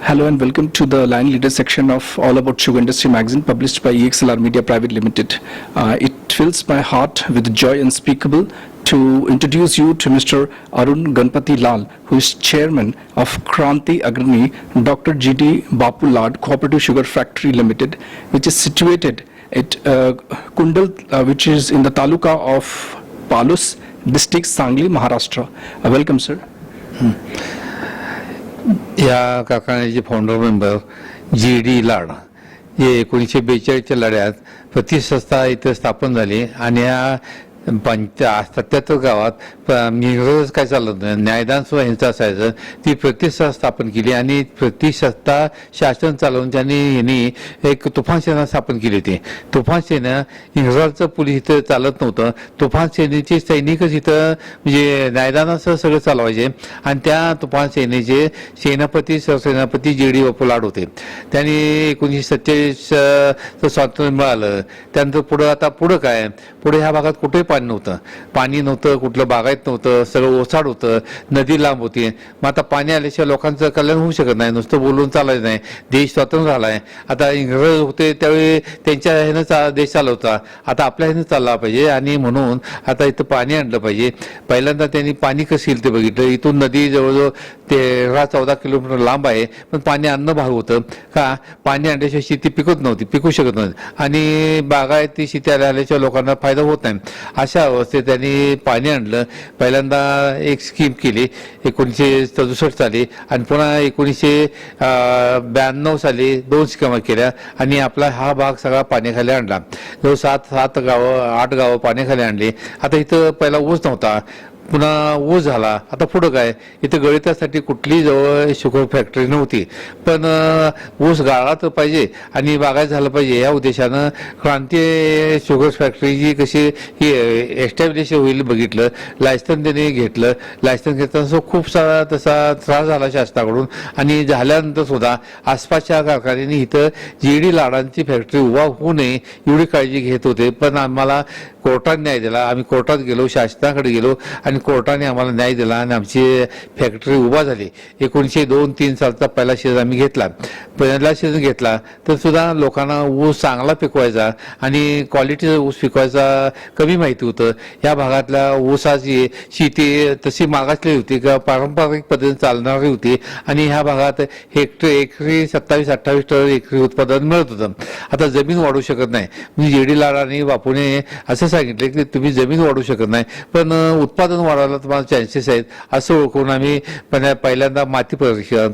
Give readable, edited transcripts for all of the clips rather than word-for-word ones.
Hello and welcome to the Line Leader section of All About Sugar Industry magazine published by EXLR Media Private Limited. It fills my heart with joy unspeakable to introduce you to Mr. Arun Ganpati Lal, who is chairman of Kranti Agrani Dr. G.D. Bapu Lad Cooperative Sugar Factory Limited, which is situated at Kundal, which is in the taluka of Palus, district Sangli, Maharashtra. Welcome, sir. या कारखान्याचे founder member G.D. लाड हे 1942च्या लढ्यात प्रतिष्ठा इथे स्थापन झाली आणि या 77 गावात इंग्रज काय चालत नाही, न्यायदान सुद्धा ह्यांचं असायचं. ती प्रतिष्ठा स्थापन केली आणि प्रतिष्ठा शासन चालवून त्यांनी यांनी एक तुफान सेना स्थापन केली होती. तुफान सेना इंग्रजांचं पोलीस इथं चालत नव्हतं. तुफान सेनेचे सैनिकच इथं म्हणजे न्यायदानासह सगळं चालवायचे आणि त्या तुफान सेनेचे सरसेनापती G.D. बापू लाड होते. त्यांनी 1947 स्वातंत्र्य मिळालं. त्यानंतर पुढं काय, पुढे ह्या भागात कुठे पाणी नव्हतं, कुठलं बागायत नव्हतं, सगळं ओसाड होतं, नदी लांब होती. मग आता पाणी आल्याशिवाय लोकांचं कल्याण होऊ शकत नाही, नुसतं बोलून चालायचं नाही. देश स्वतंत्र झालाय. आता इंग्रज होते त्यावेळी त्यांच्या ह्यानं देश चालवता, आता आपल्या ह्यानं चालला पाहिजे आणि म्हणून आता इथं पाणी आणलं पाहिजे. पहिल्यांदा त्यांनी पाणी कसं येईल ते बघितलं. इथून नदी जवळजवळ 13-14 किलोमीटर लांब आहे, पण पाणी आणणं भाग होतं. का, पाणी आणल्याशिवाय शेती पिकू शकत नव्हती आणि बागायती शेती आल्याशिवाय लोकांना फायदा होत नाही. अशा अवस्थेत त्यांनी पाणी आणलं. पहिल्यांदा एक स्कीम केली 1967 साली आणि पुन्हा 1992 साली 2 स्कीमा केल्या आणि आपला हा भाग सगळा पाण्याखाली आणला. जवळ 8 गावं पाण्याखाली आणली. आता इथं पहिला ऊस नव्हता, पुन्हा ऊस झाला. आता पुढं काय, इथं गळितासाठी कुठली जवळ शुगर फॅक्टरी नव्हती, पण ऊस गाळला तर पाहिजे आणि बागायत झालं पाहिजे या उद्देशानं क्रांती शुगर फॅक्टरीची कशी ही एस्टॅब्लिश होईल बघितलं. लायसन त्यांनी घेतलं. लायसन घेताना खूप सारा तसा त्रास झाला शासनाकडून आणि झाल्यानंतर सुद्धा आसपासच्या कारखान्यांनी इथं G.D. लाडांची फॅक्टरी उभा होऊ नये एवढी काळजी घेत होते. पण आम्हाला कोर्टाने न्याय दिला. आम्ही कोर्टात गेलो, शासनाकडे गेलो आणि कोर्टाने आम्हाला न्याय दिला आणि आमची फॅक्टरी उभा झाली. 1902-03 सालचा पहिला सीझन आम्ही घेतला. पहिला सीझन घेतला तर सुद्धा लोकांना ऊस चांगला पिकवायचा आणि क्वालिटीचा ऊस पिकवायचा कमी माहिती होतं. या भागातल्या ऊसाची शेती तशी मागासली होती का पारंपरिक पद्धतीने चालणारी होती आणि ह्या भागात एकरी 27-28 टन एकरी उत्पादन मिळत होतं. आता जमीन वाढू शकत नाही. म्हणजे G.D. लाड आणि बापूने असं सांगितले की तुम्ही जमीन वाढू शकत नाही, पण उत्पादन वाढवायला तुम्हाला चान्सेस आहेत. असं ओळखून आम्ही पहिल्यांदा माती परीक्षण,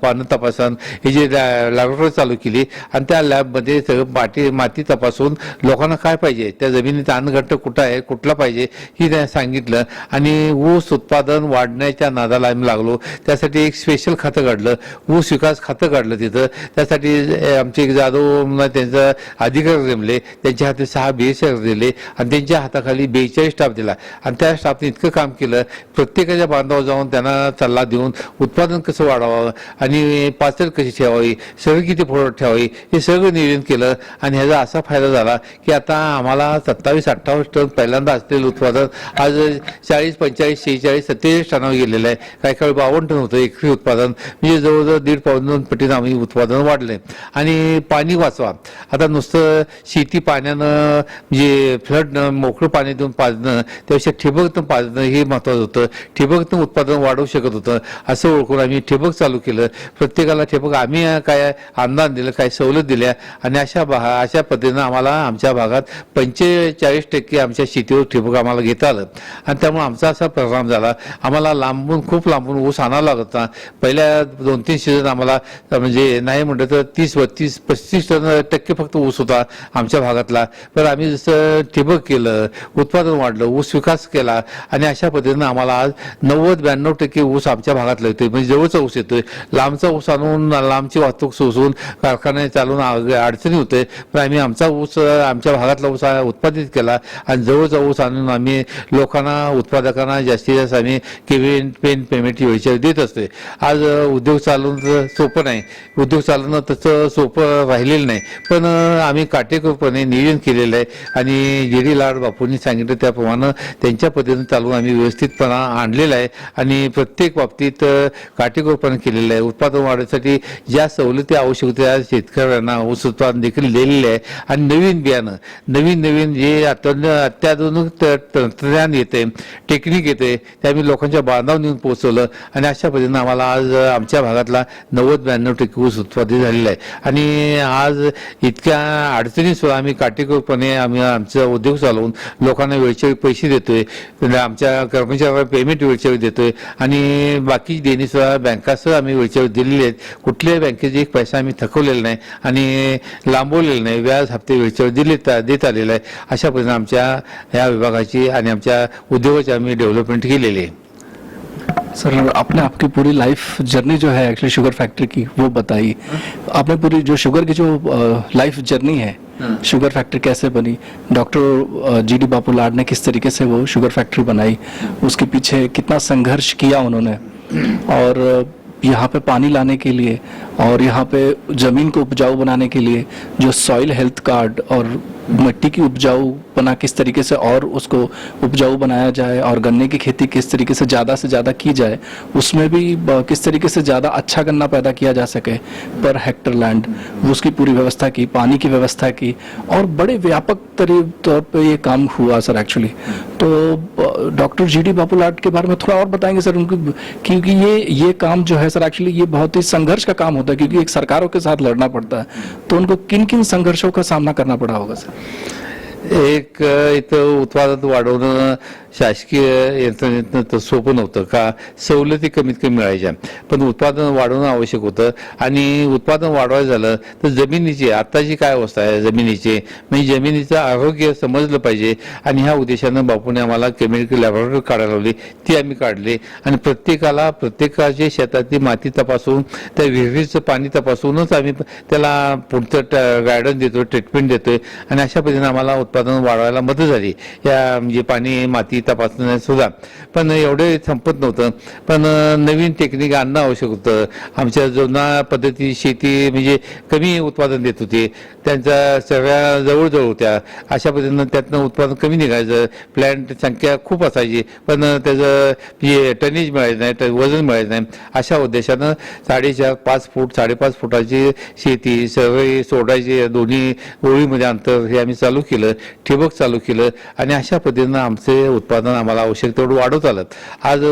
पानं तपासन ही जी लॅबोरेटरी चालू केली आणि त्या लॅबमध्ये सगळं माती तपासून लोकांना काय पाहिजे, त्या जमिनीत अन्नघट्ट कुठं आहे, कुठला पाहिजे ही त्यांनी सांगितलं आणि ऊस उत्पादन वाढण्याच्या नादाला आम्ही लागलो. त्यासाठी एक स्पेशल खातं काढलं, ऊस विकास खातं काढलं तिथं. त्यासाठी आमचे एक जाधव त्यांचा अधिकारी नेमले, त्यांच्या हाती 6 BSR दिले आणि त्यांच्या हाताखाली 42 स्टाफ दिला आणि त्या स्टाफने इतकं काम केलं. प्रत्येकाच्या बांधावर जाऊन त्यांना सल्ला देऊन उत्पादन कसं वाढवावं आणि पाचल कशी ठेवावी, सगळं किती फळ ठेवावी हे सगळं नियोजन केलं आणि ह्याचा असा फायदा झाला की आता आम्हाला 27-28 टन पहिल्यांदा असलेलं उत्पादन आज 40, 45, 46, 47 टनावर गेलेलं आहे. काही काळ 52 टन होतं एकरी उत्पादन. म्हणजे जवळजवळ 1.5 पटीनं आम्ही उत्पादन वाढले. आणि पाणी वाचवा. आता नुसतं शेती पाण्यानं म्हणजे फ्लडनं मोकळं पाणी देऊन पाजणं त्यापेक्षा ठिबकनं पाजणं हे महत्त्वाचं होतं. ठिबकनं उत्पादन वाढवू शकत होतं. असं ओळखून आम्ही ठिबक चालू केलं. प्रत्येकाला ठिबक आम्ही काय अनुदान दिलं, काय सवलत दिल्या आणि अशा पद्धतीनं आम्हाला आमच्या भागात 45% आमच्या शेतीवर ठिबक आम्हाला घेता आलं आणि त्यामुळे आमचा असा परिणाम झाला. आम्हाला खूप लांबून ऊस आणावा लागत होता. पहिल्या 2-3 सीझन आम्हाला म्हणजे नाही म्हटलं तर 30-32-35% फक्त ऊस होता आमच्या भागातला. पण आम्ही जसं ठिबक केलं, उत्पादन वाढलं, ऊस विकास केला आणि अशा पद्धतीनं आम्हाला आज 90-92% ऊस आमच्या भागातला येतोय. म्हणजे जवळचा ऊस येतोय. लांबचा ऊस आणून लांबची वाहतूक सोसून कारखाने चालून अडचणी होते. पण आम्ही आमचा ऊस आमच्या भागातला ऊस उत्पादित केला आणि जवळचा ऊस आणून आम्ही लोकांना, उत्पादकांना जास्तीत जास्त आम्ही पेमेंट वेळेच्या देत असतोय. आज उद्योग चालवणं सोपं नाही. उद्योग चालवणं तसं सोपं राहिलेलं नाही, पण आम्ही काटेकोरपणे नियोजन केलेलं आहे आणि G.D. लाड बापूंनी सांगितलं त्याप्रमाणे त्यांच्या अशा पद्धतीने चालवून आम्ही व्यवस्थितपणा आणलेला आहे आणि प्रत्येक बाबतीत काटेकोरपणे केलेलं आहे. उत्पादन वाढीसाठी ज्या सवलती आवश्यक होत्या शेतकऱ्यांना ऊस उत्पादन देखील दिलेले आहे आणि नवीन बियाणं नवीन जे अत्याधुनिक तंत्रज्ञान येते, टेक्निक येते, ते आम्ही लोकांच्या बांधावर नेऊन पोहोचवलं आणि अशा पद्धतीनं आम्हाला आज आमच्या भागातला 90-92% ऊस उत्पादित झालेला आहे. आणि आज इतक्या अडचणीत सुद्धा आम्ही काटेकोरपणे आम्ही आमचा उद्योग चालवून लोकांना वेळच्या वेळी पैसे देतोय, आमच्या कर्मचाऱ्यांना पेमेंट वेळच्या वेळी देतोय आणि बाकी देणी सुद्धा बँकासह आम्ही वेळच्या वेळी दिलेली आहेत. कुठल्याही बँकेचे एक पैसा आम्ही थकवलेला नाही आणि लांबवलेला नाही, व्याज हप्ते वेळच्या वेळी देत आलेला आहे. अशा पद्धतीने आमच्या या विभागाची आणि आमच्या उद्योगाची आम्ही डेव्हलपमेंट केलेली आहे. सर, आपने आपकी पूरी लाइफ जर्नी जो है एक्चुअली शुगर फैक्ट्री की वो बताई. आपने पूरी जो शुगर की जो लाइफ जर्नी है, शुगर फैक्ट्री कैसे बनी, डॉक्टर GD बापू लाड ने किस तरीके से वो शुगर फैक्ट्री बनाई, उसके पीछे कितना संघर्ष किया उन्होंने, और यहाँ पे पानी लाने के लिए और यहाँ पे ज़मीन को उपजाऊ बनाने के लिए जो सॉइल हेल्थ कार्ड और मिट्टी की उपजाऊपना किस तरीके से और उसको उपजाऊ बनाया जाए और गन्ने की खेती किस तरीके से ज़्यादा की जाए, उसमें भी किस तरीके से ज़्यादा अच्छा गन्ना पैदा किया जा सके पर हेक्टर लैंड, उसकी पूरी व्यवस्था की, पानी की व्यवस्था की, और बड़े व्यापक तौर पे ये काम हुआ सर एक्चुअली. तो डॉक्टर GD बापू लाड के बारे में थोड़ा और बताएंगे सर उनको, क्योंकि ये काम जो है सर एक्चुअली ये बहुत ही संघर्ष का काम होता है, क्योंकि एक सरकारों के साथ लड़ना पड़ता है. तो उनको किन किन संघर्षों का सामना करना पड़ा होगा सर? एक इथं उत्पादन वाढवणं शासकीय यंत्रणेतनं तर सोपं नव्हतं का, सवलती कमीत कमी मिळायच्या, पण उत्पादन वाढवणं आवश्यक होतं. आणि उत्पादन वाढवायचं झालं तर जमिनीची आत्ताची काय अवस्था आहे जमिनीची, म्हणजे जमिनीचं आरोग्य समजलं पाहिजे. आणि ह्या उद्देशानं बापूने आम्हाला केमिकल लॅबोरेटरी काढायला लावली, ती आम्ही काढली आणि प्रत्येकाच्या शेतातली माती तपासून त्या विहिरीचं पाणी तपासूनच आम्ही त्याला पुढचं गायडन्स देतोय, ट्रीटमेंट देतोय आणि अशा पद्धतीने आम्हाला उत्पादन वाढवायला मदत झाली या म्हणजे पाणी माती तपासण्यात सुद्धा. पण एवढे संपत नव्हतं, पण नवीन टेक्निक आणणं आवश्यक होतं. आमच्या जुन्या पद्धती शेती म्हणजे कमी उत्पादन देत होती, त्यांच्या सगळ्या जवळजवळ होत्या, अशा पद्धतीनं त्यातनं उत्पादन कमी निघायचं. प्लॅन्ट संख्या खूप असायची पण त्याचं म्हणजे टनेज मिळायचं नाही, वजन मिळायचं नाही. अशा उद्देशानं 4.5 फूट 5.5 फुटाची शेती सगळी सोडायची, दोन्ही ओळीमध्ये अंतर हे आम्ही चालू केलं, ठिबक चालू केलं आणि अशा पद्धतीनं आमचे उत्पादन आम्हाला आवश्यक तेवढं वाढवत आलं. आज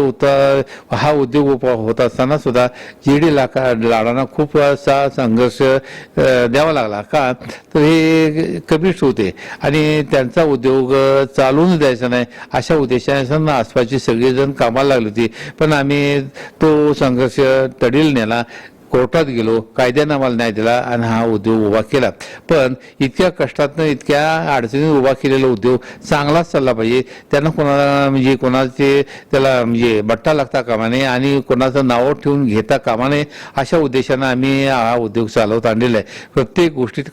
हा उद्योग होत असताना सुद्धा GD लाडांना खूप असा संघर्ष द्यावा लागला का, तर हे कमीच होते आणि त्यांचा उद्योग चालून द्यायचा नाही अशा उद्देशाने आसपासची सगळेजण कामाला लागली होती. पण आम्ही तो संघर्ष तडील नेला, कोर्टात गेलो, कायद्यानं आम्हाला न्याय दिला आणि हा उद्योग उभा केला. पण इतक्या कष्टातनं इतक्या अडचणीत उभा केलेला उद्योग चांगलाच चालला पाहिजे. त्यांना कोणाला म्हणजे कोणाचे त्याला म्हणजे बट्टा लागता कामा नये आणि कोणाचं नाव ठेवून घेता कामा नये अशा उद्देशानं आम्ही हा उद्योग चालवत आणलेला आहे. प्रत्येक गोष्टीत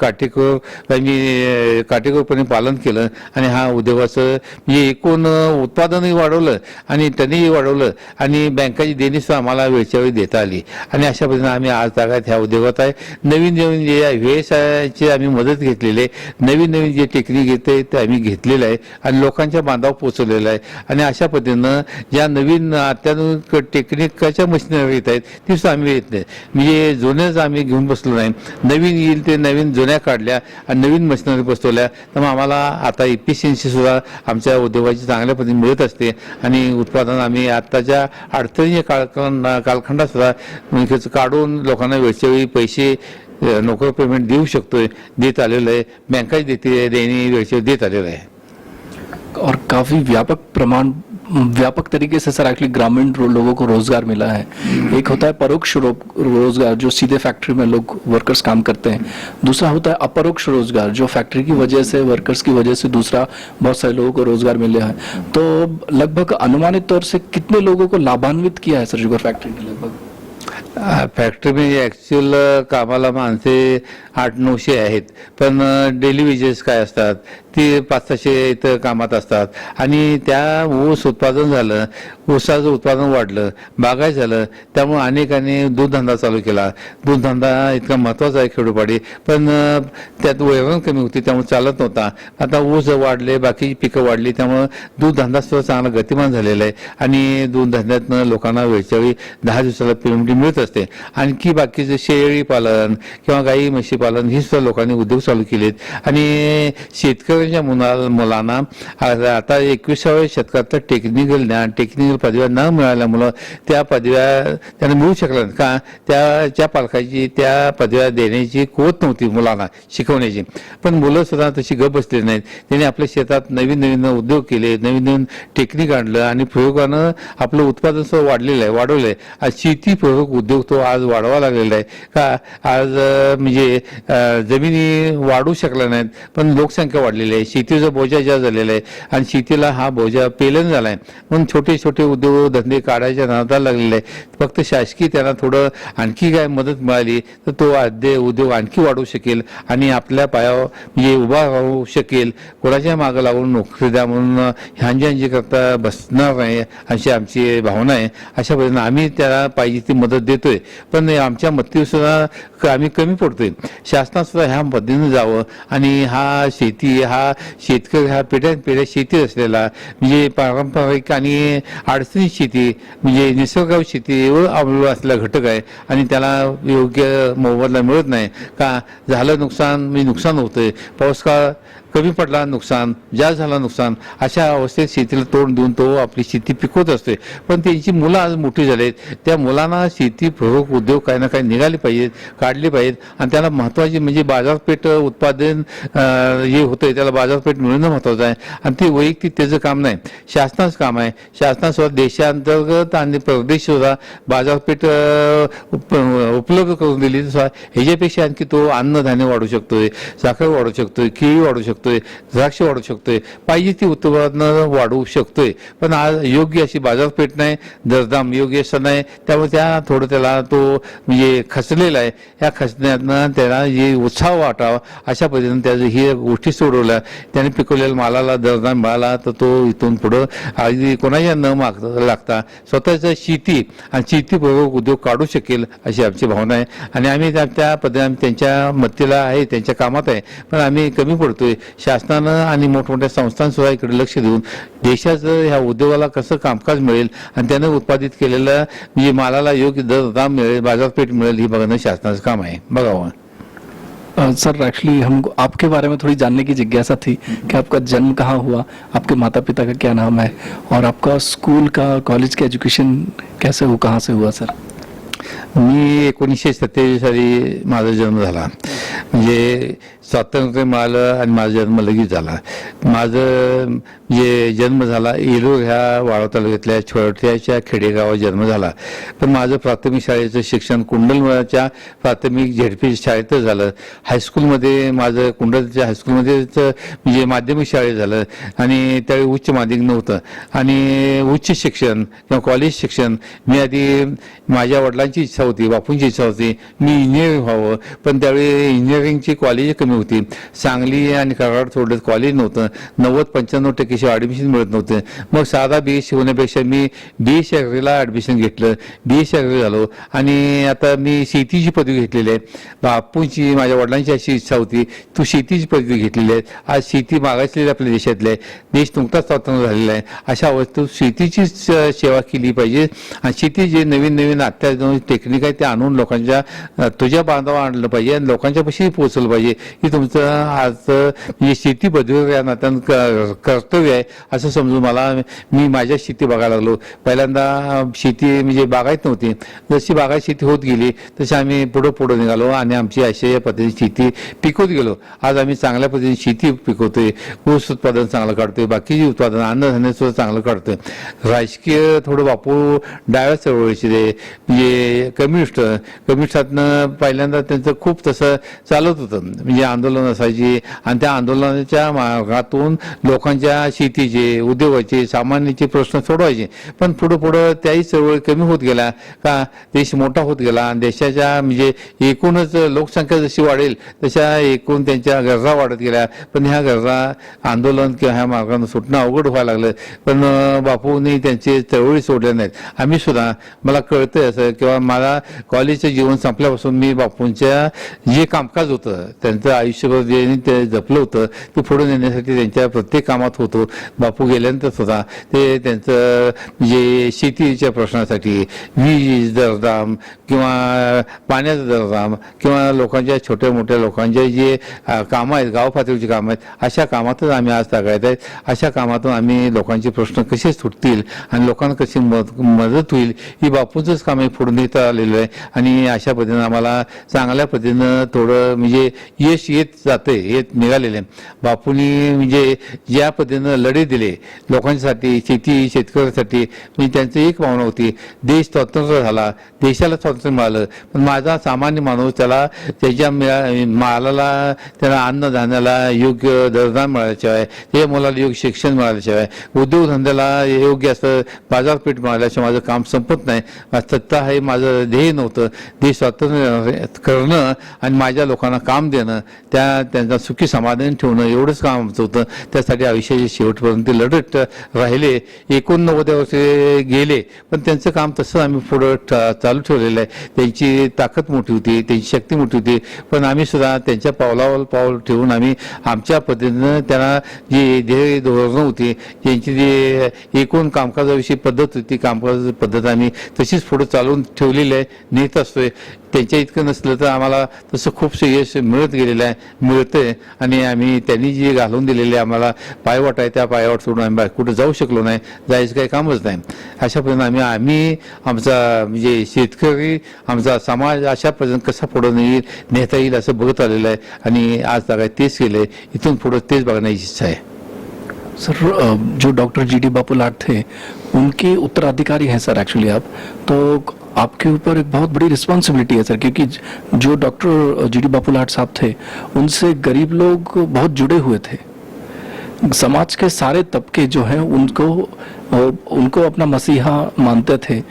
काटेकोरपणे पालन केलं आणि हा उद्योगाचं म्हणजे एकूण उत्पादनही वाढवलं आणि टनेही वाढवलं आणि बँकाची देणीसुद्धा आम्हाला वेळच्या वेळी देता आली आणि अशा पद्धतीने आम्ही आज तागात ह्या उद्योगात आहे. नवीन जे व्यवसायाची आम्ही मदत घेतलेली आहे, नवीन जे टेक्निक येते ते आम्ही घेतलेलं आहे आणि लोकांच्या बांधावर पोहोचवलेलं आहे. आणि अशा पद्धतीनं ज्या नवीन अत्याधुनिक टेक्निकच्या मशिनरी येत आहेत ती सुद्धा आम्ही येत नाही, म्हणजे जुन्याच आम्ही घेऊन बसलो नाही. नवीन येईल ते नवीन जुन्या काढल्या आणि नवीन मशिनरी बसवल्या, तर मग आम्हाला आता इफिशियन्सी सुद्धा आमच्या उद्योगाची चांगल्या पद्धतीने मिळत असते आणि उत्पादन आम्ही आत्ताच्या अडचणीच्या कालखंडात सुद्धा काढून लोकांना वेळच्या वेळी पैसे नोकर पेमेंट देऊ शकतोय, देत आलेलं आहे. बँकाच देणी वेळच्या वेळी देत आलेलं आहे. और काफी व्यापक तरीके से सर एक्चुअली ग्रामीण लोगों को रोजगार मिला है. एक होता है परोक्ष रोजगार जो सीधे फैक्ट्री में लोग वर्कर्स काम करते हैं, दूसरा होता है अपरोक्ष रोजगार जो फैक्ट्री की वजह से वर्कर्स की वजह से दूसरा बहुत सारे लोगों को रोजगार मिला है. तो लगभग अनुमानित तौर से कितने लोगों को लाभान्वित किया है सर शुगर फैक्ट्री ने? लगभग फॅक्टरीमध्ये ॲक्च्युअल कामाला माणसे 800-900 आहेत, पण डेली वेजेस काय असतात ती 500 इथं कामात असतात आणि त्या ऊस उत्पादन झालं, ऊसाचं उत्पादन वाढलं, बागायत झालं, त्यामुळे अनेकांनी दूधधंदा चालू केला. दूधधंदा इतका महत्त्वाचा आहे खेडोपाडी, पण त्यात वैरण कमी होती त्यामुळे चालत नव्हता. आता ऊस वाढले, बाकी पिकं वाढली, त्यामुळं दूधधंदा सुद्धा चांगला गतिमान झालेला आहे आणि दूधधंद्यातनं लोकांना वेळच्या वेळी 10 दिवसाला पेमेंट मिळत असते. आणखी बाकीचे शेळी पालन किंवा गाई म्हशी पालन ही सुद्धा लोकांनी उद्योग चालू केलेत आणि शेतकऱ्यांच्या मुलांना आता 21व्या शतकात टेक्निकल ज्ञान, टेक्निकल पदव्या न मिळाल्यामुळं त्या पदव्या त्यांना मिळू शकल्या नाहीत. का त्या पालकाची त्या पदव्या देण्याची कुवत नव्हती मुलांना शिकवण्याची. पण मुलं सुद्धा तशी गप बसलेली नाहीत. त्यांनी आपल्या शेतात नवीन नवीन उद्योग केले, नवीन नवीन टेक्निक आणलं आणि प्रयोगानं आपलं उत्पादन सुद्धा वाढलेलं आहे, वाढवलं आहे. आज शेती प्रयोग उद्योग तो आज वाढवा लागलेला आहे. का आज म्हणजे जमिनी वाढू शकल्या नाहीत, पण लोकसंख्या वाढलेली आहे, शेतीचा बोजा जास्त झालेला आहे आणि शेतीला हा बोजा पेलन झाला आहे. म्हणून छोटे छोटे उद्योग धंदे काढायच्या नादाला लागलेले आहे. फक्त शासकीय त्यांना थोडं आणखी काय मदत मिळाली तर तो उद्योग आणखी वाढू शकेल आणि आपल्या पायावर म्हणजे उभा राहू शकेल. कोणाच्या मागं लागून नोकरी द्या म्हणून ह्यांजी करता बसणार नाही अशी आमची भावना आहे. अशा पद्धतीने आम्ही त्याला पाहिजे ती मदत देतोय, पण आमच्या मदतीवर सुद्धा आम्ही कमी पडतोय. शासनात सुद्धा ह्या पद्धतीने जावं आणि हा शेती, हा शेतकरी, हा पिढ्यानपिढ्या शेती असलेला म्हणजे पारंपरिक आणि अडचणीत शेती म्हणजे निसर्गावर शेतीवर अवलंबून असलेला घटक आहे आणि त्याला योग्य मोबदला मिळत नाही. का झालं नुकसान म्हणजे नुकसान होतंय, पाऊस का कमी पडला नुकसान, जास्त झाला नुकसान, अशा अवस्थेत शेतीला तोंड देऊन तो आपली शेती पिकवत असते. पण त्यांची मुलं आज मोठी झालीत, त्या मुलांना शेती प्रयोग उद्योग काही ना काही निघाले पाहिजेत, काढले पाहिजेत आणि त्याला महत्त्वाची म्हणजे बाजारपेठ उत्पादन जे होतंय त्याला बाजारपेठ मिळणं महत्त्वाचं आहे आणि ते वैयक्तिक त्याचं काम नाही, शासनाचं काम आहे. शासनासुद्धा देशांतर्गत आणि परदेश सुद्धा बाजारपेठ उपलब्ध करून दिली तर ह्याच्यापेक्षा आणखी तो अन्नधान्य वाढू शकतोय, साखर वाढू शकतोय, केळी वाढू शकतोय, द्राक्ष वाढू शकतोय, पाहिजे ती उत्पादनं वाढवू शकतोय. पण आज योग्य अशी बाजारपेठ नाही, दरदाम योग्य असं नाही, त्यामुळे थोडं त्याला तो म्हणजे खचलेला आहे. ह्या खचण्यातनं त्याला जे उत्साह वाटावा अशा पद्धतीने त्याचं ही गोष्टी सोडवल्या. त्याने पिकवलेल्या मालाला दरदाम मिळाला तर तो इथून पुढं अगदी कोणाच्या न लागता स्वतःचं शेती आणि शेतीपूर्वक उद्योग काढू शकेल अशी आमची भावना आहे आणि आम्ही त्या पद्धतीने त्यांच्या मदतीला आहे, त्यांच्या कामात आहे. पण आम्ही कमी पडतोय. शासनानं आणि मोठमोठ्या संस्थांसुद्धा इकडे लक्ष देऊन देशाचं ह्या उद्योगाला कसं कामकाज मिळेल आणि त्यानं उत्पादित केलेलं म्हणजे मालाला योग्य दरदाम मिळेल, बाजारपेठ मिळेल ही बघणं शासनाचं काम आहे, बघावं. सर एक्चुअली हम आपके बारे में थोड़ी जानने की जिज्ञासा थी कि आपका जन्म कहाँ हुआ, आपके माता पिता का क्या नाम है और आपका स्कूल का कॉलेज का एजुकेशन कैसे हुआ, कहाँ से हुआ सर? मी 1927 साली माझा जन्म झाला. म्हणजे स्वातंत्र्य मिळालं आणि माझा जन्म लगेच झाला. माझं जे जन्म झाला येलूर ह्या वाळवा तालुक्यातल्या छोट्याच्या खेडेगावात जन्म झाला. पण माझं प्राथमिक शाळेचं शिक्षण कुंडलच्या प्राथमिक झेडपी शाळेतच झालं. हायस्कूलमध्ये माझं कुंडलच्या हायस्कूलमध्येच म्हणजे माध्यमिक शाळेत झालं आणि त्यावेळी उच्च माध्यमिक नव्हतं आणि उच्च शिक्षण किंवा कॉलेज शिक्षण मी आधी माझ्या वडिलांची इच्छा होती, बापूंची इच्छा होती मी इंजिनिअर व्हावं. पण त्यावेळी इंजिनिअरिंगची कॉलेज कमी होती. सांगली आणि कराड सोडलं कॉलेज नव्हतं. 90-95% शिवाय ॲडमिशन मिळत नव्हतं. मग साधा BSc होण्यापेक्षा मी BSc ॲग्रीला ॲडमिशन घेतलं. BSc ॲग्री झालो आणि आता मी शेतीची पदवी घेतलेली आहे. बापूंची माझ्या वडिलांची अशी इच्छा होती तू शेतीची पदवी घेतलेली आहे. आज शेती मागासलेली आपल्या देशातली आहे. देश नुकताच स्वातंत्र्य झालेला आहे. अशा अवस्थेत शेतीची सेवा केली पाहिजे आणि शेती जे नवीन नवीन अत्याधुनिक टेक्निक आहे ते आणून लोकांच्या तुझ्या बांधावर आणलं पाहिजे आणि लोकांच्यापाशी पोहोचलं पाहिजे. ही तुमचं आज म्हणजे शेती पदवी या नात्यानं कर्तव्य आहे असं समजून मी माझ्या शेती बघायला लागलो. पहिल्यांदा शेती म्हणजे बागायत नव्हती. जशी बागायत शेती होत गेली तशी आम्ही पुढं निघालो आणि आमची अशा पद्धतीने शेती पिकवत गेलो. आज आम्ही चांगल्या पद्धतीने शेती पिकवतोय, ऊस उत्पादन चांगलं काढतोय, बाकीची उत्पादन अन्नधान्य सुद्धा चांगलं काढतोय. राजकीय थोडं बापू डाव्या चळवळीचे म्हणजे कम्युनिस्टातनं पहिल्यांदा त्यांचं खूप तसं चाललं चालत होतं, म्हणजे आंदोलन असायची आणि त्या आंदोलनाच्या मार्गातून लोकांच्या शेतीचे, उद्योगाचे, सामान्याचे प्रश्न सोडवायचे. पण पुढं त्याही चळवळी कमी होत गेल्या का देश मोठा होत गेला आणि देशाच्या म्हणजे एकूणच लोकसंख्या जशी वाढेल तशा एकूण त्यांच्या गरजा वाढत गेल्या. पण ह्या गरजा आंदोलन किंवा ह्या मार्गाने सुटणं अवघड व्हायला लागलं. पण बापूंनी त्यांचे चळवळी सोडल्या नाहीत. आम्ही सुद्धा, मला कळतंय असं किंवा मला कॉलेजचं जीवन संपल्यापासून मी बापूंच्या जे कामकाज होतं, त्यांचं आयुष्यभर जे ते जपलं होतं ते पुढे नेण्यासाठी त्यांच्या प्रत्येक कामात होतो. बापू गेल्यानंतर सुद्धा ते त्यांचं म्हणजे शेतीच्या प्रश्नासाठी, वीज दरदाम किंवा पाण्याचा दरदाम किंवा लोकांच्या छोट्या मोठ्या लोकांच्या जे कामं आहेत, गाव पातळीची कामं आहेत, अशा कामातच आम्ही आज तागायत आहेत. अशा कामातून आम्ही लोकांचे प्रश्न कसे सुटतील आणि लोकांना कशी मदत होईल ही बापूंचंच काम पुढे नेता आलेलं आहे. आणि अशा पद्धतीनं आम्हाला चांगल्या पद्धतीनं थोडं म्हणजे यश येत जाते, येत निघालेलं आहे. बापूंनी म्हणजे ज्या पद्धतीनं लढे दिले लोकांसाठी, शेतकऱ्यासाठी, म्हणजे त्यांची एक भावना होती, देश स्वतंत्र झाला, देशाला स्वातंत्र्य मिळालं, पण माझा सामान्य माणूस त्याला त्याच्या मालाला, त्याला अन्नधान्याला योग्य दरदाम मिळाल्याशिवाय, त्या मुलाला योग्य शिक्षण मिळाल्याशिवाय, उद्योगधंद्याला योग्य असं बाजारपेठ मिळाल्याशिवाय माझं काम संपत नाही. सत्ता हे माझं ध्येय नव्हतं. देश स्वातंत्र्य करणं आणि माझ्या लोकांना काम देणं, त्यांचा सुखी समाधान ठेवणं एवढंच काम आमचं होतं. त्यासाठी आयुष्याच्या शेवटपर्यंत ते लढत राहिले. 89 वर्षे गेले, पण त्यांचं काम तसं आम्ही पुढं चालू ठेवलेलं आहे. त्यांची ताकद मोठी होती, त्यांची शक्ती मोठी होती, पण आम्ही सुद्धा त्यांच्या पावलावर पाऊल ठेवून आम्ही आमच्या पद्धतीनं त्यांना जी ध्येय धोरणं होती, त्यांची जी एकूण कामकाजाविषयी पद्धत होती, कामकाजाची पद्धत आम्ही तशीच पुढे चालवून ठेवलेली आहे, नेत असतोय. त्यांच्या इतकं नसलं तर आम्हाला तसं खूपसं यश मिळत गेलेलं आहे, मिळतंय. आणि आम्ही त्यांनी जे घालून दिलेले आम्हाला पायवाट आहे, त्या पायवाट सोडून आम्ही कुठं जाऊ शकलो नाही, जायचं काही कामच नाही. अशा पद्धतीनं आम्ही आमचा म्हणजे शेतकरी, आमचा समाज अशा पद्धतीनं कसा पुढं नेता येईल असं बघत आलेलं आहे. आणि आज काय तेच केलंय, इथून पुढं तेच बघण्याची इच्छा आहे. सर, जो डॉक्टर जी डी बापूलाट थे, उनके उत्तराधिकारी हैं सर एक्चुअली आप, तो आपके ऊपर एक बहुत बड़ी रिस्पॉन्सिबिलिटी है सर, क्योंकि जो डॉक्टर जी डी बापूलाट साहब थे, उनसे गरीब लोग बहुत जुड़े हुए थे. समाज के सारे तबके जो हैं उनको अपना मसीहा मानते थे.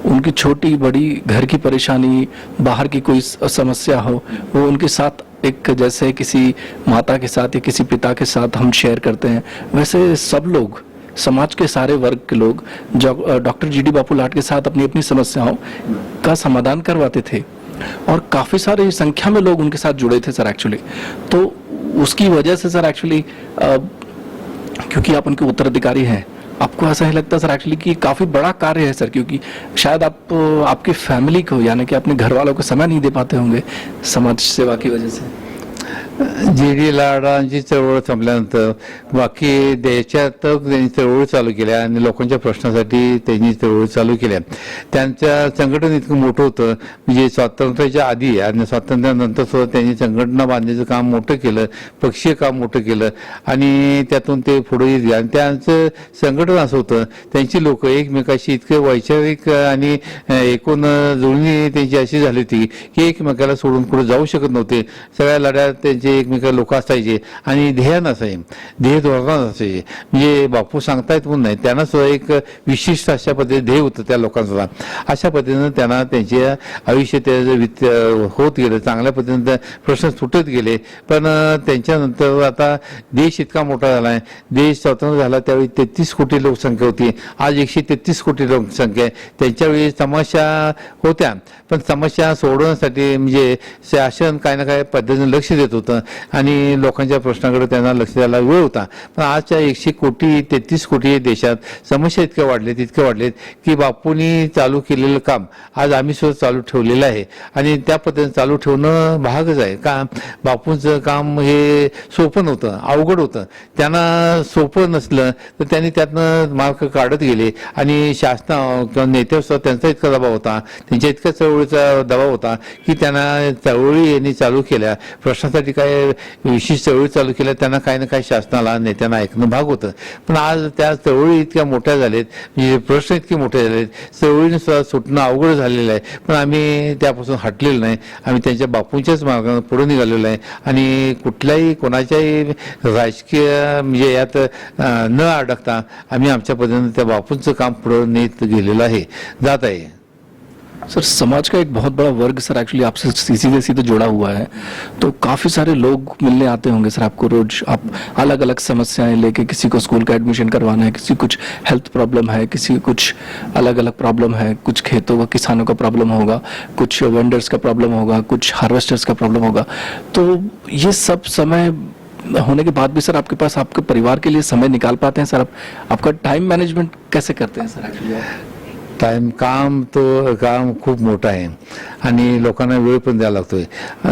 उनकी छोटी बड़ी घर की परेशानी, बाहर की कोई समस्या हो, वो उनके साथ एक जैसे किसी माता के साथ या किसी पिता के साथ हम शेयर करते हैं, वैसे सब लोग, समाज के सारे वर्ग के लोग डॉक्टर जी डी बापूलाट के साथ अपनी अपनी समस्याओं का समाधान करवाते थे. और काफ़ी सारी संख्या में लोग उनके साथ जुड़े थे सर एक्चुअली. तो उसकी वजह से सर एक्चुअली क्योंकि आप उनके उत्तराधिकारी हैं, आपको ऐसा ही लगता है सर एक्चुअली कि काफ़ी बड़ा कार्य है सर, क्योंकि शायद आप आपकी फैमिली को यानी कि अपने घर वालों को समय नहीं दे पाते होंगे समाज सेवा की वजह से. जी डी लाडांची चळवळ संपल्यानंतर बाकी देशात त्यांनी चळवळी चालू केल्या आणि लोकांच्या प्रश्नासाठी त्यांनी चळवळी चालू केल्या. त्यांचं संघटन इतकं मोठं होतं, म्हणजे स्वातंत्र्याच्या आधी आणि स्वातंत्र्यानंतर सुद्धा त्यांनी संघटना बांधण्याचं काम मोठं केलं, पक्षीय काम मोठं केलं आणि त्यातून ते पुढे येत गेले. आणि त्यांचं संघटन असं होतं, त्यांची लोक एकमेकाशी इतके वैचारिक आणि एकूण जुळणी त्यांची अशी झाली होती की एकमेकाला सोडून पुढे जाऊ शकत नव्हते. सगळ्या लढ्यात त्यांचे एकमेका लोक असायचे आणि ध्येय नसायचे, ध्येय धोरण असायचे. म्हणजे बापू सांगतायत म्हणून नाही, त्यांना सुद्धा एक विशिष्ट अशा पद्धतीने ध्येय होतं त्या लोकांचा. अशा पद्धतीनं त्यांना त्यांच्या आयुष्य होत गेलं, चांगल्या पद्धतीने प्रश्न सुटत गेले. पण त्यांच्यानंतर आता देश इतका मोठा झाला आहे, देश स्वतंत्र झाला त्यावेळी 33 कोटी लोकसंख्या होती, आज 133 कोटी लोकसंख्या आहे. त्यांच्यावेळी समस्या होत्या, पण समस्या सोडवण्यासाठी म्हणजे शासन काय ना काय पद्धतीने लक्ष देत होतं आणि लोकांच्या प्रश्नाकडे त्यांना लक्ष द्यायला वेळ होता. पण आजच्या 133 कोटी देशात समस्या इतक्या वाढलेत की बापूंनी चालू केलेलं काम आज आम्ही सुद्धा चालू ठेवलेलं आहे. आणि त्या पद्धतीने चालू ठेवणं भागच आहे. का बापूंचं काम हे सोपं नव्हतं, अवघड होतं. त्यांना सोपं नसलं तर त्यांनी त्यातनं मार्ग काढत गेले आणि शासना किंवा नेत्यावर सुद्धा त्यांचा इतका दबाव होता, त्यांच्या इतक्या चळवळीचा दबाव होता की त्यांना चळवळी यांनी चालू केल्या. प्रश्नासाठी काय काय विशेष चळवळी चालू केल्या त्यांना काही ना काही शासनाला नेत्यांना ऐकणं भाग होतं. पण आज त्या चळवळी इतक्या मोठ्या झालेत, म्हणजे प्रश्न इतके मोठे झालेत, चळवळीने सुद्धा सुटणं अवघड झालेलं आहे. पण आम्ही त्यापासून हटलेलं नाही. आम्ही त्यांच्या बापूंच्याच मार्गाने पुढे निघालेलो आहे आणि कुठल्याही कोणाच्याही राजकीय म्हणजे यात न अडकता आम्ही आमच्या पद्धतीने त्या बापूंचं काम पुढे नेत गेलेलं आहे, जात आहे. सर, समाज का एक बहुत बड़ा वर्ग सर एक्चुअली आपसे सीधे सीधे जुड़ा हुआ है, तो काफ़ी सारे लोग मिलने आते होंगे सर आपको रोज. आप अलग अलग समस्याएं लेके, किसी को स्कूल का एडमिशन करवाना है, किसी कुछ हेल्थ प्रॉब्लम है, किसी को कुछ अलग अलग प्रॉब्लम है, कुछ खेतों का किसानों का प्रॉब्लम होगा, कुछ वेंडर्स का प्रॉब्लम होगा, कुछ हार्वेस्टर्स का प्रॉब्लम होगा. तो ये सब समय होने के बाद भी सर आपके पास आपके परिवार के लिए समय निकाल पाते हैं सर? आपका टाइम मैनेजमेंट कैसे करते हैं सर एक्चुअली? काम खूप मोठं आहे आणि लोकांना वेळ पण द्यावा लागतोय.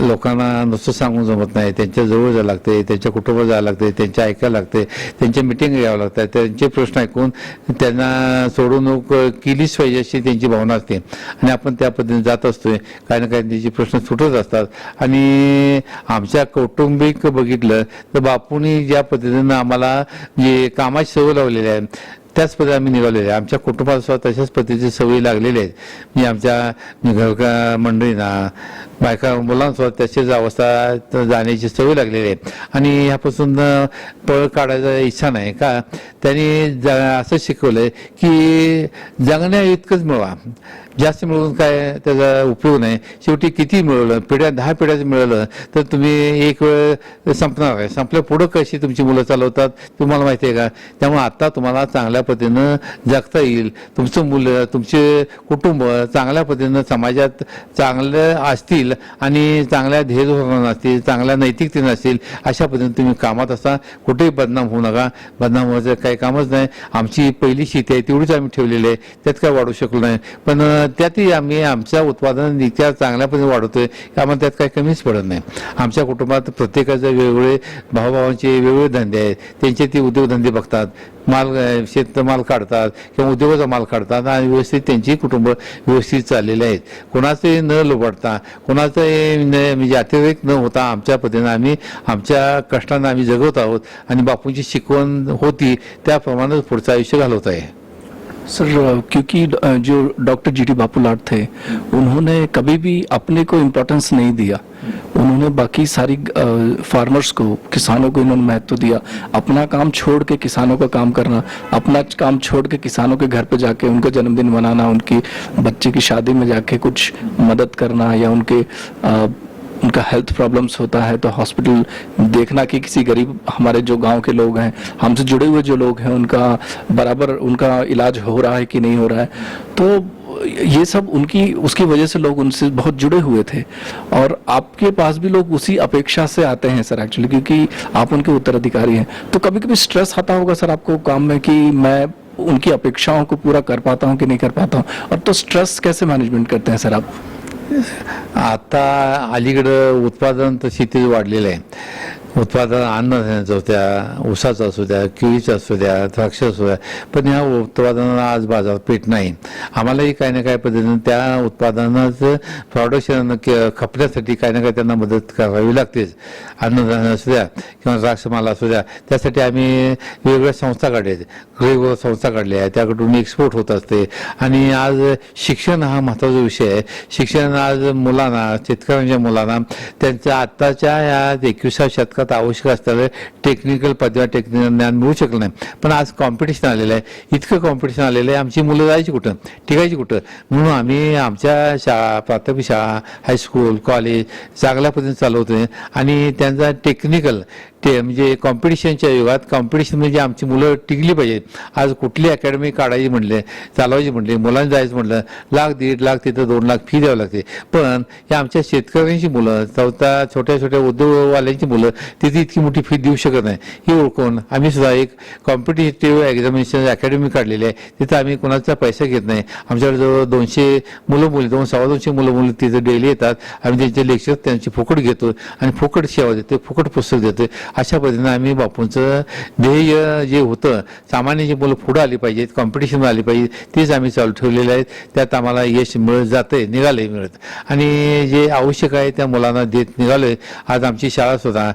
लोकांना नुसतं सांगून जमत नाही, त्यांच्या जवळ जायला लागते, त्यांच्या कुटुंबात जायला लागते, त्यांच्या ऐकायला लागते, त्यांच्या मिटिंग घ्यावं लागतात, त्यांचे प्रश्न ऐकून त्यांना सोडवणूक केलीच पाहिजे अशी त्यांची भावना असते आणि आपण त्या पद्धतीने जात असतोय. काही ना काही त्यांचे प्रश्न सुटत असतात आणि आमच्या कौटुंबिक बघितलं तर बापूंनी ज्या पद्धतीनं आम्हाला जे कामाची सवय लावलेली आहे त्याच पद्धतीने आम्ही निघालेले आहे. आमच्या कुटुंबात सुद्धा तशाच पद्धतीची सवयी लागलेली आहेत. म्हणजे आमच्या घर मंडळींना बायका मुलांसुद्धा त्याचीच अवस्था जाण्याची सवय लागलेली आहे आणि ह्यापासून पळ काढायचा इच्छा नाही का. त्यांनी असं शिकवलंय की जगण्या इतकंच मिळवा, जास्त मिळवून काय त्याचा उपयोग नाही. शेवटी किती मिळवलं, 10 पिढ्याचं मिळवलं तर तुम्ही एक वेळ संपणार आहे. संपल्या पुढं कशी तुमची मुलं चालवतात तुम्हाला माहिती आहे का. त्यामुळे आता तुम्हाला चांगल्या पद्धतीनं जगता येईल, तुमचं मुलं तुमचे कुटुंब चांगल्या पद्धतीनं समाजात चांगलं असतील आणि चांगल्या ध्येयधोरणानं असतील, चांगल्या नैतिकतेनं असतील, अशा पद्धतीने तुम्ही कामात असता. कुठेही बदनाम होऊ नका. बदनाम व्हायचं काही कामच नाही. आमची पहिली शेती आहे तेवढीच आम्ही ठेवलेली आहे, त्यात काय वाढू शकलो नाही. पण त्यातही आम्ही आमच्या उत्पादन इतक्या चांगल्या पद्धतीने वाढवतोय की आम्हाला त्यात काही कमीच पडत नाही. आमच्या कुटुंबात प्रत्येकाचे वेगवेगळे भावाभावांचे वेगवेगळे धंदे आहेत, त्यांचे ते उद्योगधंदे बघतात, शेतमाल काढतात किंवा उद्योगाचा माल काढतात आणि व्यवस्थित त्यांची कुटुंब व्यवस्थित चाललेले आहेत. कोणाचंही न लुबाडता, कोणाचंही म्हणजे अतिरेक न होता आमच्या पद्धतीने आम्ही आमच्या कष्टानं आम्ही जगवत आहोत आणि बापूंची शिकवण होती त्याप्रमाणे पुढचं आयुष्य घालवत आहे. सर, क्योंकि जो डॉक्टर जीटी बापूलाल थे उन्होंने कभी भी अपने को इम्पोर्टेंस नहीं दिया. उन्होंने बाकी सारी फार्मर्स को, किसानों को इन्होंने महत्व दिया. अपना काम छोड़ के किसानों का काम करना, अपना काम छोड़ के किसानों के घर पे जाके उनका जन्मदिन मनाना, उनकी बच्चे की शादी में जाके कुछ मदद करना या उनका हेल्थ प्रॉब्लम्स होता है तो हॉस्पिटल देखना कि किसी गरीब हमारे जो गांव के लोग हैं, हमसे जुड़े हुए जो लोग हैं, उनका बराबर उनका इलाज हो रहा है कि नहीं हो रहा है. तो ये सब उसकी वजह से लोग उनसे बहुत जुड़े हुए थे और आपके पास भी लोग उसी अपेक्षा से आते हैं सर एक्चुअली, क्योंकि आप उनके उत्तराधिकारी हैं. तो कभी कभी स्ट्रेस आता होगा सर आपको काम में कि मैं उनकी अपेक्षाओं को पूरा कर पाता हूँ कि नहीं कर पाता हूँ, और तो स्ट्रेस कैसे मैनेजमेंट करते हैं सर आप? आता अलीकडं उत्पादन तर शेतीचं वाढलेलं आहे. उत्पादन अन्नधान्याचं असू द्या, ऊसाचं असू द्या, केळीचं असू द्या, द्राक्ष असू द्या, पण ह्या उत्पादनाला आज बाजारपेठ नाही. आम्हालाही काही ना काही पद्धतीने त्या उत्पादनाचं प्रोडक्शन खपण्यासाठी काही ना काही त्यांना मदत करावी लागतेच. अन्नधान्य असू द्या किंवा द्राक्षमाला असू द्या, त्यासाठी आम्ही वेगवेगळ्या संस्था काढल्या आहेत, वेगवेगळ्या संस्था काढल्या आहेत, त्याकडून एक्सपोर्ट होत असते. आणि आज शिक्षण हा महत्त्वाचा विषय आहे. शिक्षण आज मुलांना, शेतकऱ्यांच्या मुलांना त्यांच्या आत्ताच्या या 21व्या शतकात आवश्यक असलेलं टेक्निकल टेक्निकल ज्ञान मिळू शकलं नाही. पण आज कॉम्पिटिशन आलेलं आहे, इतकं कॉम्पिटिशन आलेलं आहे, आमची मुलं जायची कुठं, टिकायची कुठं. म्हणून आम्ही आमच्या शाळा, प्राथमिक शाळा, हायस्कूल, कॉलेज चांगल्या पद्धतीने चालवतोय आणि त्यांचा टेक्निकल म्हणजे कॉम्पिटिशनच्या युगात कॉम्पिटिशन म्हणजे आमची मुलं टिकली पाहिजेत. आज कुठली अकॅडमी काढायची म्हणले, चालवायची म्हणले, मुलांना जायचं म्हटलं 1,00,000 1,50,000 तिथं 2,00,000 फी द्यावं लागते. पण या आमच्या शेतकऱ्यांची मुलं, छोट्या छोट्या उद्योगवाल्यांची मुलं तिथे इतकी मोठी फी देऊ शकत नाही. ही ओळखून आम्ही सुद्धा एक कॉम्पिटिटिव्ह एक्झामिनेशन अकॅडमी काढलेली आहे. तिथं आम्ही कोणाचा पैसा घेत नाही. आमच्याकडे जवळ 200 मुलं मुली, 200-250 मुलं मुली तिथे डेली येतात. आम्ही त्यांचे लेक्चर त्यांची फुकट घेतो आणि फुकट सेवा देतो, फुकट पुस्तक देतो. अशा पद्धतीनं आम्ही बापूंचं ध्येय जे होतं, सामान्य जे मुलं पुढं आली पाहिजेत, कॉम्पिटिशन आली पाहिजे, तेच आम्ही चालू ठेवलेले आहेत. त्यात आम्हाला यश मिळत जातंय, निघालंय मिळत, आणि जे आवश्यक आहे त्या मुलांना देत निघालोय. आज आमची शाळा सुद्धा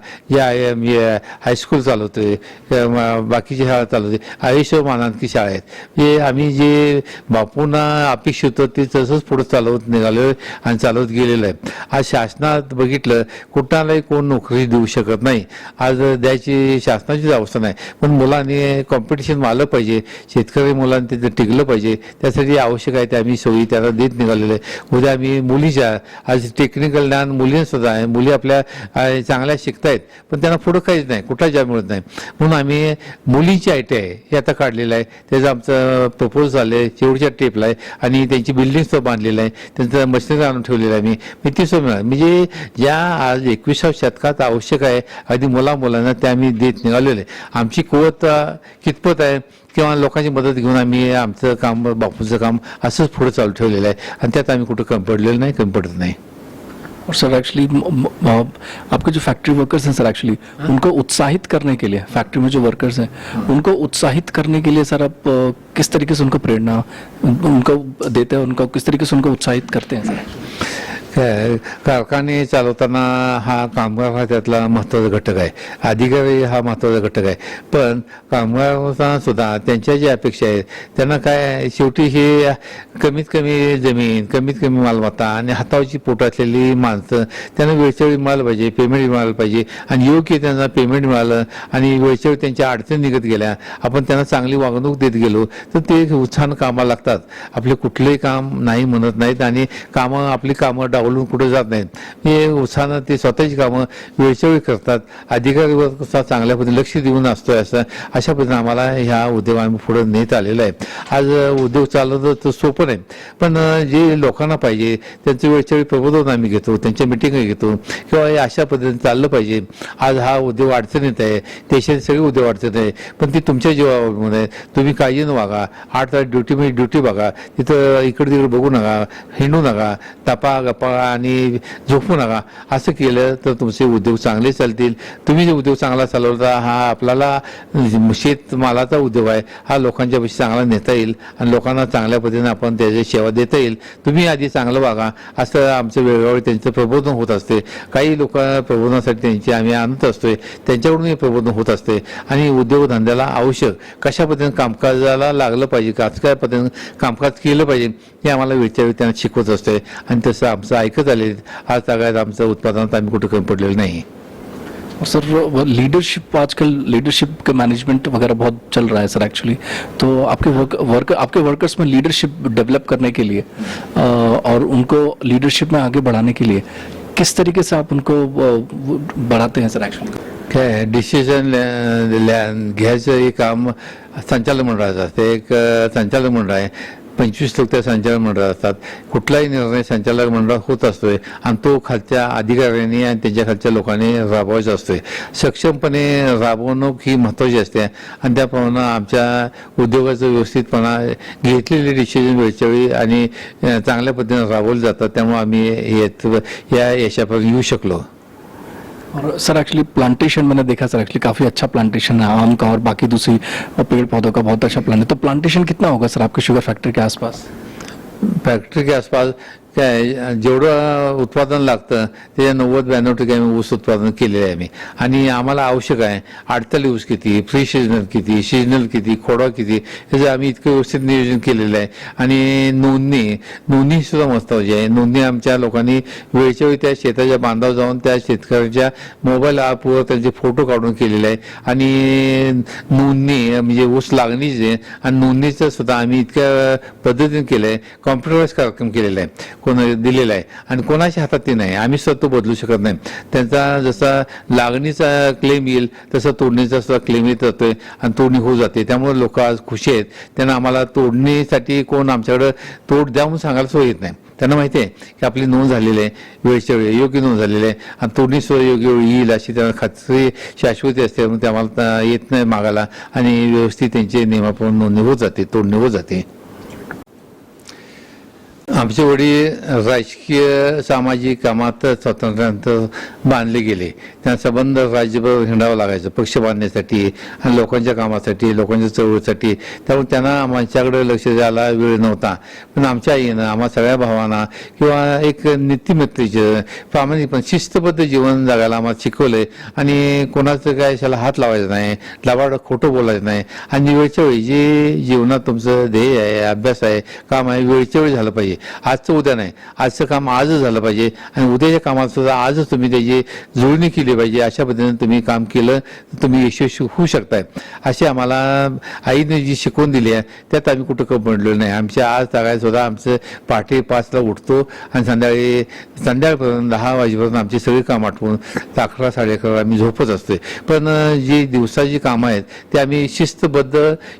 हायस्कूल चालवतोय, बाकीची शाळा चालवते, आयुष्य मानांकी शाळा आहेत. हे आम्ही जे बापूंना अपेक्षित होतं ते तसंच पुढे चालवत निघालोय आणि चालवत गेलेलं आहे. आज शासनात बघितलं, कुठलाही कोण नोकरी देऊ शकत नाही, आज द्यायची शासनाचीच अवस्था नाही. पण मुलांनी कॉम्पिटिशन आलं पाहिजे, शेतकरी मुलांनी तिथे टिकलं पाहिजे, त्यासाठी आवश्यक आहे ते आम्ही सोयी त्याला देत निघालेलं आहे. उद्या आम्ही मुलीच्या, आज टेक्निकल ज्ञान मुलींसुद्धा आहे, मुली आपल्या चांगल्या शिकतायत, पण त्यांना पुढं काहीच नाही, कुठला जॉब मिळत नाही. म्हणून आम्ही मुलींची ITI हे आता काढलेलं आहे. त्याचं आमचं प्रपोज झालं आहे, शेवटच्या टेपला आहे, आणि त्यांची बिल्डिंगसुद्धा बांधलेलं आहे, त्यांचं मशिनरी आणून ठेवलेलं आहे. मी तीसं मिळालं म्हणजे ज्या आज 21व्या शतकात आवश्यक आहे अगदी मुलांना त्या आम्ही देत निघालेलं आहे. आमची कुवत कितपत आहे किंवा लोकांची मदत घेऊन आम्ही आमचं काम, बापूचं काम असंच पुढे चालू ठेवलेलं आहे, आणि त्यात आम्ही कुठं कमी पडलेलं नाही, कमी पडत नाही. और सर एक्चुअली आपके जो फैक्ट्री वर्कर्स हैं सर, एक्चुअली उनको उत्साहित करने के लिए, फैक्ट्री में जो वर्कर्स हैं उनको उत्साहित करने के लिए सर आप किस तरीके से उनको प्रेरणा उनको देते हैं, उनको किस तरीके से उनको उत्साहित करते हैं सर? कारखाने चालवताना हा कामगार हा त्यातला महत्त्वाचा घटक आहे, अधिकारी हा महत्त्वाचा घटक आहे. पण कामगारांना सुद्धा त्यांच्या ज्या अपेक्षा आहेत त्यांना काय, शेवटी हे कमीत कमी जमीन, कमीत कमी मालमत्ता आणि हातावरची पोट असलेली माणसं त्यांना वेळच्यावेळी मिळालं पाहिजे, पेमेंट मिळालं पाहिजे, आणि योग्य त्यांना पेमेंट मिळालं आणि वेळच्यावेळी त्यांच्या अडचणी निघत गेल्या, आपण त्यांना चांगली वागणूक देत गेलो तर ते उत्साहानं कामाला लागतात. आपले कुठलंही काम नाही म्हणत नाहीत, आणि आपली कामं डावलून कुठे जात नाहीत. हे उत्साहानं ते स्वतःची कामं वेळच्या वेळी करतात. अधिकारीवर कसा चांगल्या पद्धतीने लक्ष देऊन असतोय, अशा पद्धतीने आम्हाला ह्या उद्योग आम्ही पुढे नेत आलेला आहे. आज उद्योग चालवणं तर सोपं नाही, पण जे लोकांना पाहिजे त्यांचं वेळच्या वेळी प्रबोधन आम्ही घेतो, त्यांच्या मिटिंग घेतो, किंवा हे अशा पद्धतीने चाललं पाहिजे. आज हा उद्योग अडचणीत आहे, देशाचे सगळे उद्योग अडचणीत आहे, पण ती तुमच्या जीवावर, तुम्ही काळजीनं वागा. 8 तास ड्युटी बघा, तिथं इकडे तिकडे बघू नका, हिंडू नका, तपा गप्पा आणि झोपू नका. असं केलं तर तुमचे उद्योग चांगले चालतील. तुम्ही जे उद्योग चांगला चालवता, हा आपल्याला शेतमालाचा उद्योग आहे, हा लोकांच्या पैसे चांगला नेता येईल आणि लोकांना चांगल्या पद्धतीने आपण त्याची सेवा देता येईल. तुम्ही आधी चांगलं वागा, असं आमचं वेळोवेळी त्यांचं प्रबोधन होत असते. काही लोक प्रबोधनासाठी त्यांची आम्ही आणत असतोय, त्यांच्याकडूनही प्रबोधन होत असते. आणि उद्योगधंद्याला आवश्यक कशा पद्धतीने कामकाजाला लागलं पाहिजे, काय पद्धतीने कामकाज केलं पाहिजे, हे आम्हाला वेळच्या वेळी त्यांना शिकवत असते. आणि तसं आमचं ऐकत आले. आज सगळ्यात आमचं उत्पादनात आम्ही कुठे कमी पडलेलं नाही. और सर लीडरशिप, आजकल लीडरशिप का मैनेजमेंट वगैरह बहुत चल रहा है सर एक्चुअली, तो आपके वर्कर्स में लीडरशिप डेवलप करने के लिए और उनको लीडरशिप में आगे बढ़ाने के लिए किस तरीके से आप उनको बढ़ाते हैं सर एक्चुअली? काय डिसिजन घ्यायचं हे काम संचालक मंडळाचं असते. एक संचालक मंडळ आहे, 25 लोक त्या संचालक मंडळात असतात. कुठलाही निर्णय संचालक मंडळात होत असतोय आणि तो खालच्या अधिकाऱ्यांनी आणि त्यांच्या खालच्या लोकांनी राबवायचा असतोय. सक्षमपणे राबवणूक ही महत्त्वाची असते, आणि त्याप्रमाणे आमच्या उद्योगाचं व्यवस्थितपणा घेतलेले डिसिजन वेळच्या वेळी आणि चांगल्या पद्धतीने राबवले जातात. त्यामुळे आम्ही या यशापर्यंत येऊ शकलो. और सर एक्चुअली प्लांटेशन मैंने देखा सर, एक्चुअली काफ़ी अच्छा प्लांटेशन है आम का और बाकी दूसरी पेड़ पौधों का, बहुत अच्छा प्लांट है. तो प्लांटेशन कितना होगा सर आपके शुगर फैक्ट्री के आसपास? फॅक्टरी के आसपास काय जेवढं उत्पादन लागतं त्याच्या 90-92% आम्ही ऊस उत्पादन केलेलं आहे आम्ही. आणि आम्हाला आवश्यक आहे अडताली ऊस किती, प्री सिजनल किती, सिजनल किती, खोडा किती, ह्याचं आम्ही इतकं व्यवस्थित नियोजन केलेलं आहे. आणि नोंदणी सुद्धा महत्त्वाची आहे. नोंदणी आमच्या लोकांनी वेळच्या वेळी त्या शेताच्या बांधावर जाऊन त्या शेतकऱ्याच्या मोबाईल ॲपवर त्यांचे फोटो काढून केलेले आहे. आणि नोंदणी म्हणजे ऊस लागणीचे आणि नोंदणीचं सुद्धा आम्ही इतक्या पद्धतीने केलं आहे, कॉम्प्युटराइज कार्यक्रम केलेला आहे, दिलेला आहे. आणि कोणाच्या हातात ते नाही, आम्ही स्वतः बदलू शकत नाही. त्यांचा जसा लागणीचा क्लेम येईल तसा तोडणीचा सुद्धा क्लेम येत जातोय आणि तोडणी होऊ जाते. त्यामुळे लोक आज खुशी आहेत. त्यांना आम्हाला तोडणीसाठी कोण आमच्याकडे तोड द्या म्हणून सांगायला सोय येत नाही. त्यांना माहिती आहे की आपली नोंद झालेली आहे, वेळच्या वेळी योग्य नोंद झालेली आहे आणि तोडणी सुद्धा योग्य वेळी येईल अशी त्यांना खात्री शाश्वती असते. म्हणून ते आम्हाला येत नाही मागायला, आणि व्यवस्थित त्यांची नियमाप्रमाणे नोंदणी होत जाते, तोडणी होत जाते. आमचे वडील राजकीय सामाजिक कामात स्वातंत्र्यानंतर बांधले गेले. त्यांना संबंध राज्यभर हिंडावं लागायचं पक्ष बांधण्यासाठी आणि लोकांच्या कामासाठी, लोकांच्या चळवळीसाठी. त्यामुळे त्यांना आमच्याकडे लक्ष द्यायला वेळ नव्हता. पण आमच्या आईनं आम्हा सगळ्या भावांना किंवा एक नीतिमत्तेचं प्रामाणिकपणे शिस्तबद्ध जीवन जगायला आम्हाला शिकवलंय. आणि कोणाचं काय त्याला हात लावायचं नाही, लबाड खोटं बोलायचं नाही. आणि वेळच्या वेळी जे जीवनात तुमचं ध्येय आहे, अभ्यास आहे, काम आहे, वेळच्या वेळी झालं पाहिजे. आजचं उद्या नाही, आजचं काम आजच झालं पाहिजे आणि उद्याच्या कामात सुद्धा आजच तुम्ही त्याची जुळणी केली पाहिजे. अशा पद्धतीने तुम्ही काम केलं तर तुम्ही यशस्वी होऊ शकताय. अशी आम्हाला आईने जी शिकवून दिली आहे त्यात आम्ही कुठं कमी पडलेलो नाही. आमच्या आज तागायत सुद्धा आमचं पहाटे 5ला उठतो आणि संध्याकाळपर्यंत 10 वाजेपर्यंत आमची सगळी कामं आठवून 11 साडे11 आम्ही झोपत असतोय. पण जी दिवसाची कामं आहेत ते आम्ही शिस्तबद्ध,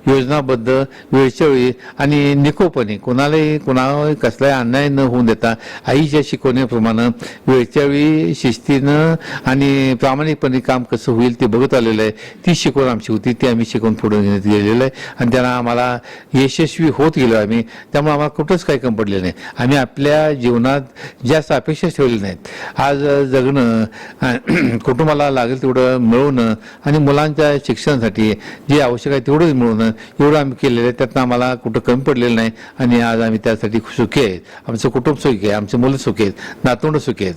योजनाबद्ध, वेळच्या वेळी आणि निकोपणे कोणाला कसलाही अन्याय न होऊन देता आईच्या शिकवण्याप्रमाणे वेळच्या वेळी शिस्तीनं आणि प्रामाणिकपणे काम कसं होईल ते बघत आलेलं आहे. ती शिकवण आमची होती, ती आम्ही शिकवून पुढे घेत गेलेलं आहे आणि त्यांना आम्हाला यशस्वी होत गेलो आम्ही. त्यामुळे आम्हाला कुठंच काही कमी पडले नाही. आम्ही आपल्या जीवनात जास्त अपेक्षा ठेवल्या नाहीत. आज जगणं, कुटुंबाला लागेल तेवढं मिळवणं आणि मुलांच्या शिक्षणासाठी जे आवश्यक आहे तेवढंच मिळवणं, एवढं आम्ही केलेलं आहे. त्यातनं आम्हाला कुठं कमी पडलेलं नाही आणि आज आम्ही त्यासाठी सुखी आहेत. आमचं कुटुंब सुखी आहे, आमचे मुलं सुखी आहेत, नातवंड सुखी आहेत.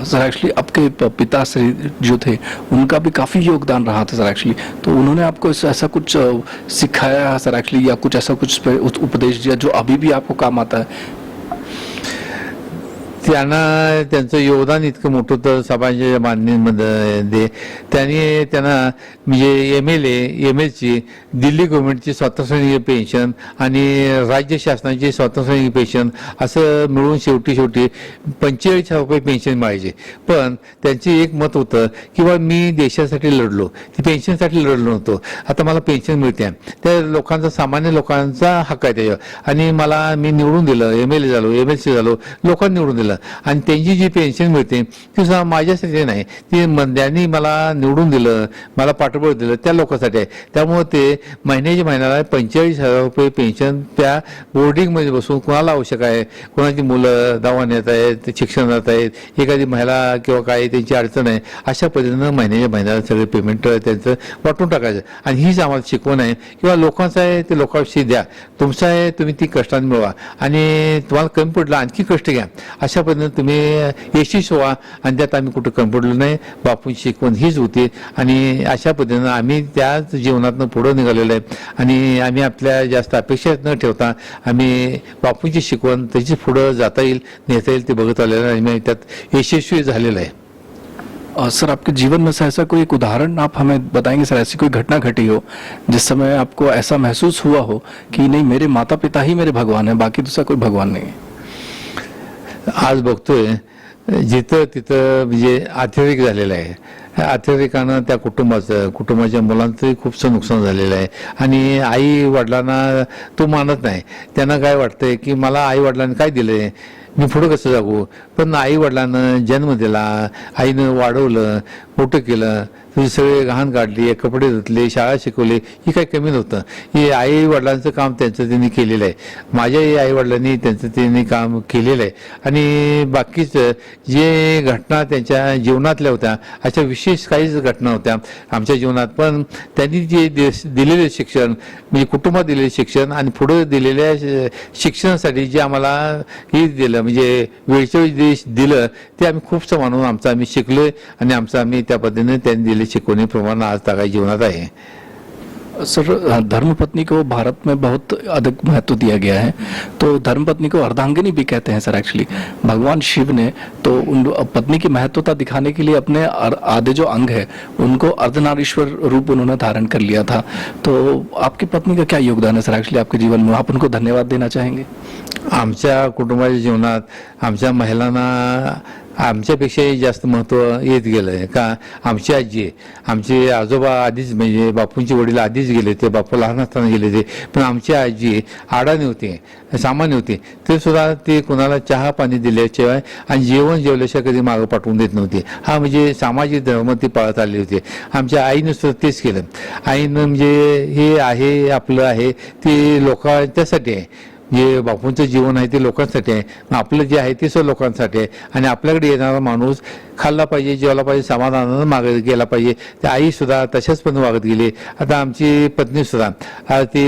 सर एक्चुअली आपके पिता श्री जो थे उनका भी काफ़ी योगदान रहा था सर एक्चुअली. तो उन्होंने आपको ऐसा कुछ सिखाया है सर एक्चुअली, या कुछ ऐसा कुछ उपदेश दिया जो अभी भी आपको काम आता है? त्यांना त्यांचं योगदान इतकं मोठं होतं समाजाच्या बांधणीमध्ये. त्यांना म्हणजे MLC दिल्ली गव्हर्नमेंटची स्वातंत्र्य पेन्शन आणि राज्य शासनाची स्वातंत्र्य पेन्शन असं मिळून शेवटी 45,000 रुपये पेन्शन मिळायचे. पण त्यांचे एक मत होतं किंवा मी देशासाठी लढलो, ती पेन्शनसाठी लढलो नव्हतो. आता मला पेन्शन मिळते, त्या लोकांचा, सामान्य लोकांचा हक्क आहे त्याच्यावर. आणि मी निवडून दिलं, MLA झालो, MLC झालो, लोकांनी निवडून दिलं आणि त्यांची जी पेन्शन मिळते ती सुद्धा माझ्यासाठी नाही, ती ज्यांनी मला निवडून दिलं, मला पाठबळ दिलं त्या लोकांसाठी आहे. त्यामुळे ते महिन्याला 45,000 रुपये पेन्शन त्या बोर्डिंगमध्ये बसून कोणाला आवश्यक आहे, कोणाची मुलं दवाखान्यात आहेत, शिक्षणात आहेत, एखादी महिला किंवा काय त्यांची अडचण आहे, अशा पद्धतीनं महिन्याला सगळे पेमेंट त्यांचं वाटून टाकायचं. आणि हीच आम्हाला शिकवण आहे किंवा लोकांचं आहे ते लोकांशी द्या, तुमचं आहे तुम्ही ती कष्टाने मिळवा आणि तुम्हाला कमी पडलं आणखी कष्ट घ्या. अशा पद्धतीने तुम्ही यशस्वी व्हा आणि त्यात आम्ही कुठं कमी पडलो नाही. बापूंची शिकवण हीच होती आणि अशा पद्धतीनं आम्ही त्याच जीवनातनं पुढं निघालेलो आहे. आणि आम्ही आपल्या जास्त अपेक्षा न ठेवता आम्ही बापूंची शिकवण त्याची पुढं जाता येईल, नेता येईल ते बघत आलेलं आहे आणि त्यात यशस्वी झालेलं आहे. सर आपके जीवन में से ऐसा कोई एक उदाहरण आप हमें बताएंगे सर, ऐसी कोई घटना घटी हो जिस समय आपको ऐसा महसूस हुआ हो कि नहीं मेरे माता पिता ही मेरे भगवान है, बाकी दूसरा कोई भगवान नहीं है? आज बघतोय जिथं तिथं म्हणजे अतिरेक झालेला आहे. अतिरेकानं त्या कुटुंबाच्या मुलांचंही खूपसं नुकसान झालेलं आहे. आणि आई वडिलांना तो मानत नाही. त्यांना काय वाटतंय की मला आई वडिलांनी काय दिलंय, मी पुढं कसं जागू. पण आई वडिलांनं जन्म दिला, आईनं वाढवलं, मोठं केलं, तुझी सगळे घाण काढली, कपडे धुतले, शाळा शिकवली, ही काही कमी नव्हतं. हे आई वडिलांचं काम त्यांनी केलेलं आहे. माझ्याही आई वडिलांनी त्यांनी काम केलेलं आहे. आणि बाकीचं जे घटना त्यांच्या जीवनातल्या होत्या अशा विशेष काहीच घटना होत्या आमच्या जीवनात. पण त्यांनी जे दिलेले शिक्षण म्हणजे कुटुंबात दिलेले शिक्षण आणि पुढे दिलेल्या शिक्षणासाठी जे आम्हाला हे दिलं म्हणजे वेळच्या वेळी दिलं ते आम्ही खूपसं मानून आम्ही शिकलोय आणि आम्ही त्या पद्धतीने त्यांनी दिलेल्या शिकवणीप्रमाणे आज तागाई जीवनात आहे. सर धर्मपत्नी को भारत में बहुत अधिक महत्व दिया गया है, तो धर्मपत्नी को अर्धांगिनी भी कहते हैं सर एक्चुअली. भगवान शिव ने तो उन पत्नी की महत्वता दिखाने के लिए अपने आधे जो अंग है उनको अर्धनारीश्वर रूप उन्होंने धारण कर लिया था. तो आपकी पत्नी का क्या योगदान है सर एक्चुअली आपके जीवन में, आप उनको धन्यवाद देना चाहेंगे? आमच्या कुटुंबाच्या जीवनात आमच्या महिलांना आमच्यापेक्षाही जास्त महत्त्व येत गेलं आहे. का आमची आजी, आमचे आजोबा आधीच म्हणजे बापूंचे वडील आधीच गेले होते, बापू लहान असताना गेले होते. पण आमची आजी आडाणी होती, सामान्य होती. ते सुद्धा ते कोणाला चहा पाणी दिल्याशिवाय आणि जेवण जेवल्याशिवाय कधी मागं पाठवून देत नव्हती. हा म्हणजे सामाजिक धर्म ती पाळत आली होती. आमच्या आईनं सुद्धा तेच केलं. आईनं म्हणजे हे आहे आपलं आहे ते लोकांच्यासाठी आहे. जे बापूंचं जीवन आहे ते लोकांसाठी आहे, मग आपलं जे आहे ते सुद्धा लोकांसाठी आहे. आणि आपल्याकडे येणारा माणूस खाल्ला पाहिजे, जेवला पाहिजे, समाधानानं मागत गेला पाहिजे. त्या आई सुद्धा तशाच पण वागत गेली. आता आमची पत्नी सुद्धा ती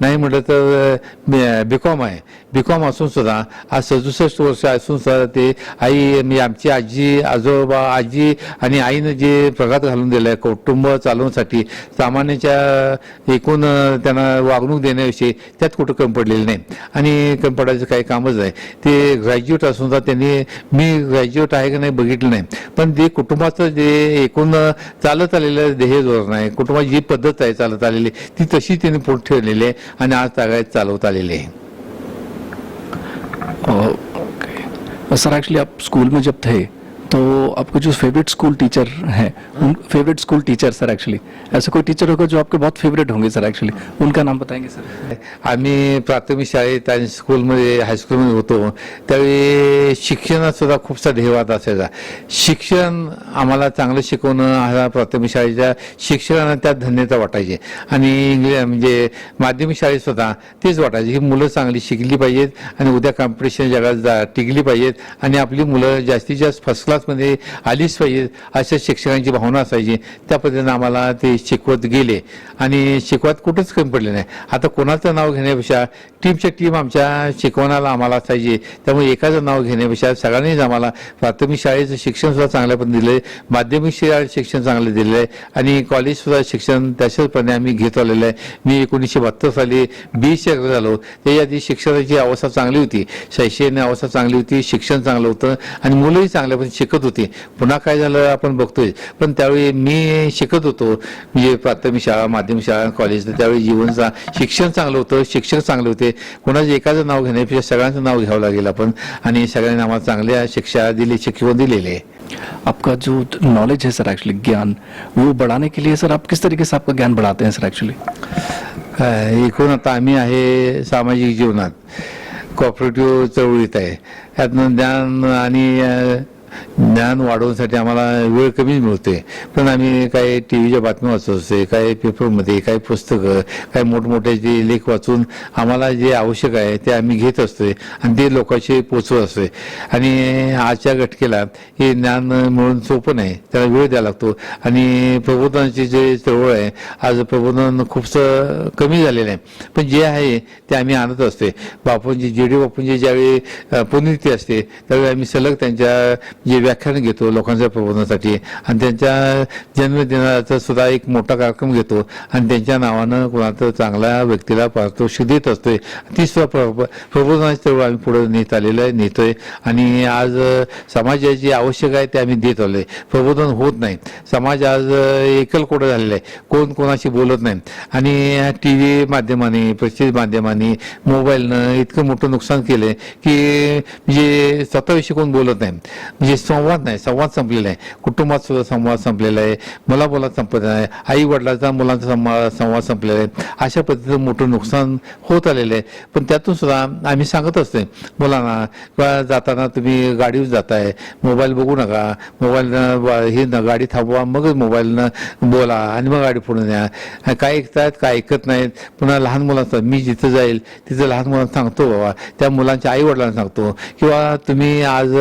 नाही म्हटलं तर बीकॉम आहे, बीकॉम असून सुद्धा आज 67 वर्ष असून सुद्धा ते आई म्हणजे आमची आजी, आजोबा, आजी आणि आईनं जे प्रघात घालून दिलं आहे कुटुंब चालवण्यासाठी, सामान्याच्या एकूण त्यांना वागणूक देण्याविषयी त्यात कुठं कमी पडलेलं नाही आणि कमी पडायचं काही कामच नाही. ते ग्रॅज्युएट असून सुद्धा त्यांनी, मी ग्रॅज्युएट आहे की नाही बघितलं नाही, पण जे कुटुंबाचं जे एकूण चालत आलेलं ध्येय धोरण आहे, कुटुंबाची जी पद्धत आहे चालत आलेली ती तशी त्यांनी पुढे ठेवलेली आहे आणि आज तागायत चालवत आलेली आहे. सर एक्चुअली आप स्कूल में जब थे तो आपको जो फेवरेट स्कूल टीचर हैं, उन favourite school teacher sir actually ऐसा कोई टीचर होगा जो आपके बहुत फेवरेट होंगे सर एक्चुअली, उनका नाम बताएंगे सर? आम्ही प्राथमिक शाळेत आणि स्कूलमध्ये हायस्कूलमध्ये होतो त्यावेळी शिक्षणात सुद्धा खूपसा ध्येयवाद असायचा. शिक्षण आम्हाला चांगलं शिकवणं हा प्राथमिक शाळेच्या शिक्षकांना त्यात धन्यता वाटायची आणि म्हणजे माध्यमिक शाळेत सुद्धा तेच वाटायचे की मुलं चांगली शिकली पाहिजेत आणि उद्या कॉम्पिटिशन जगात टिकली पाहिजेत आणि आपली मुलं जास्तीत जास्त फर्स्ट क्लासमध्ये आलीच पाहिजेत अशा शिक्षकांची भावना असायची. त्या पद्धतीने आम्हाला ते शिकवत गेले आणि शिकवत कुठंच कमी पडले नाही. आता कोणाचं नाव घेण्यापेक्षा टीमच्या टीम आमच्या शिकवणाला आम्हाला असायची, त्यामुळे एकाचं नाव घेण्यापेक्षा सगळ्यांनीच आम्हाला प्राथमिक शाळेचं शिक्षण सुद्धा चांगल्या पण दिलं आहे, माध्यमिक शाळेत शिक्षण चांगलं दिलेलं आहे आणि कॉलेजसुद्धा शिक्षण त्याच्याचप्रमाणे आम्ही घेत आलेलं आहे. मी 1972 साली BSc झालो. त्याच्या आधी शिक्षणाची अवस्था चांगली होती, शैक्षणिक अवस्था चांगली होती, शिक्षण चांगलं होतं आणि मुलंही चांगल्या पण शिकत होती. पुन्हा काय झालं आपण बघतोय, पण त्यावेळी मी शिकत होतो म्हणजे प्राथमिक शाळा, माध्यमिक शाळा, कॉलेज, त्यावेळी जीवनचा शिक्षण चांगलं होतं, शिक्षक चांगले होते. कोणाचं एकाचं नाव घेण्यापेक्षा सगळ्यांचं नाव घ्यावं लागेल आपण आणि सगळ्यांनी आम्हाला चांगल्या शिक्षा दिली, शिकवण दिलेली आहे. आपका जो नॉलेज है सर एक्चुअली ज्ञान, वो बढ़ाने के लिए सर आप किस तरीके से आपका ज्ञान बढ़ाते हैं सर एक्चुअली? एकूण आता आम्ही आहे सामाजिक जीवनात कॉपरेटिव्ह चळवळीत आहे, यातनं ज्ञान आणि ज्ञान वाढवण्यासाठी आम्हाला वेळ कमीच मिळते. पण आम्ही काही TVच्या बातम्या वाचत असते, काही पेपरमध्ये, काही पुस्तकं, काही मोठमोठे जे लेख वाचून आम्हाला जे आवश्यक आहे ते आम्ही घेत असतोय आणि ते लोकांशी पोचवत असतोय. आणि आजच्या घटकेला हे ज्ञान मिळून सोपं नाही, त्याला वेळ द्यावा लागतो. आणि प्रबोधनाची जे चळवळ आहे, आज प्रबोधन खूपसं कमी झालेलं आहे, पण जे आहे ते आम्ही आणत असते. बापूंची JD बापूंची ज्यावेळी पुण्यतिथी असते त्यावेळी आम्ही सलग त्यांच्या जे व्याख्यान घेतो लोकांच्या प्रबोधनासाठी आणि त्यांच्या जन्मदिनाचा सुद्धा एक मोठा कार्यक्रम घेतो आणि त्यांच्या नावानं कोणाचं चांगल्या व्यक्तीला पारितोषिक देत असतोय. ती सुद्धा प्रबोधनाची चळवळ आम्ही पुढे नेतोय आणि आज समाजाची जे आवश्यक आहे ते आम्ही देत आलोय. प्रबोधन होत नाही, समाज आज एकलकोडा झालेला आहे, कोण कोणाशी बोलत नाही आणि TV माध्यमाने, प्रसिद्ध माध्यमाने, मोबाईलनं इतकं मोठं नुकसान केलंय की म्हणजे स्वतःविषयी कोण बोलत नाही, म्हणजे संवाद नाही, संवाद संपलेला आहे. कुटुंबात सुद्धा संवाद संपलेला आहे, मुलामुलात संपलेला आहे, आई वडिलांचा मुलांचा संवाद संपलेला आहे. अशा पद्धतीचं मोठं नुकसान होत आलेलं आहे. पण त्यातून सुद्धा आम्ही सांगत असतोय मुलांना किंवा जाताना तुम्ही गाडीवर जाताय, मोबाईल बघू नका, मोबाईलनं हे गाडी थांबवा, मगच मोबाईलनं बोला आणि मग गाडी पुढे न्या. काय ऐकतायत काय ऐकत नाहीत. पुन्हा लहान मुलांचं मी जिथं जाईल तिथं लहान मुलांना सांगतो, बाबा त्या मुलांच्या आई वडिलांना सांगतो किंवा तुम्ही आज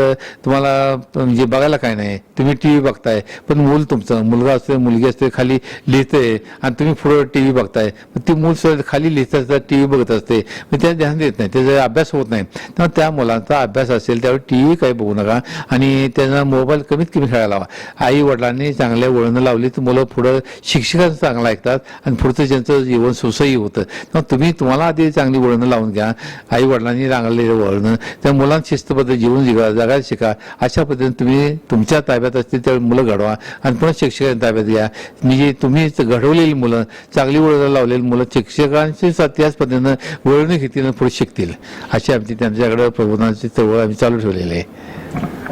तुम्हाला म्हणजे बघायला काय नाही, तुम्ही TV बघताय, पण मूल तुमचं मुलगा असतो मुलगी असते खाली लिहितंय आणि तुम्ही पुढे TV बघताय, ती मूल खाली लिहित TV बघत असते, पण त्याला ध्यान देत नाही, त्याचा अभ्यास होत नाही. तेव्हा त्या मुलांचा अभ्यास असेल त्यावेळी TV काही बघू नका आणि त्यांना मोबाईल कमीत कमी खेळायला लावा. आई वडिलांनी चांगल्या वळणं लावली तर मुलं पुढं शिक्षकांचं चांगलं ऐकतात आणि पुढचं ज्यांचं जीवन सुसह्य होतं. तेव्हा तुम्हाला आधी चांगली वळणं लावून घ्या, आई वडिलांनी चांगले वळणं, त्या मुलांना शिस्तबद्ध जीवन जगायला शिका. अशा पद्धतीने तुम्ही तुमच्या ताब्यात असतील त्यावेळी मुलं घडवा आणि पुन्हा शिक्षकांच्या ताब्यात घ्या. म्हणजे तुम्ही घडवलेली मुलं, चांगली वळणं लावलेली मुलं शिक्षकांची त्याच पद्धतीनं वळणं घेतील पुढे शिकतील. अशी आमची त्यांच्याकडे प्रबोधनाची चळवळ आम्ही चालू ठेवलेली आहे.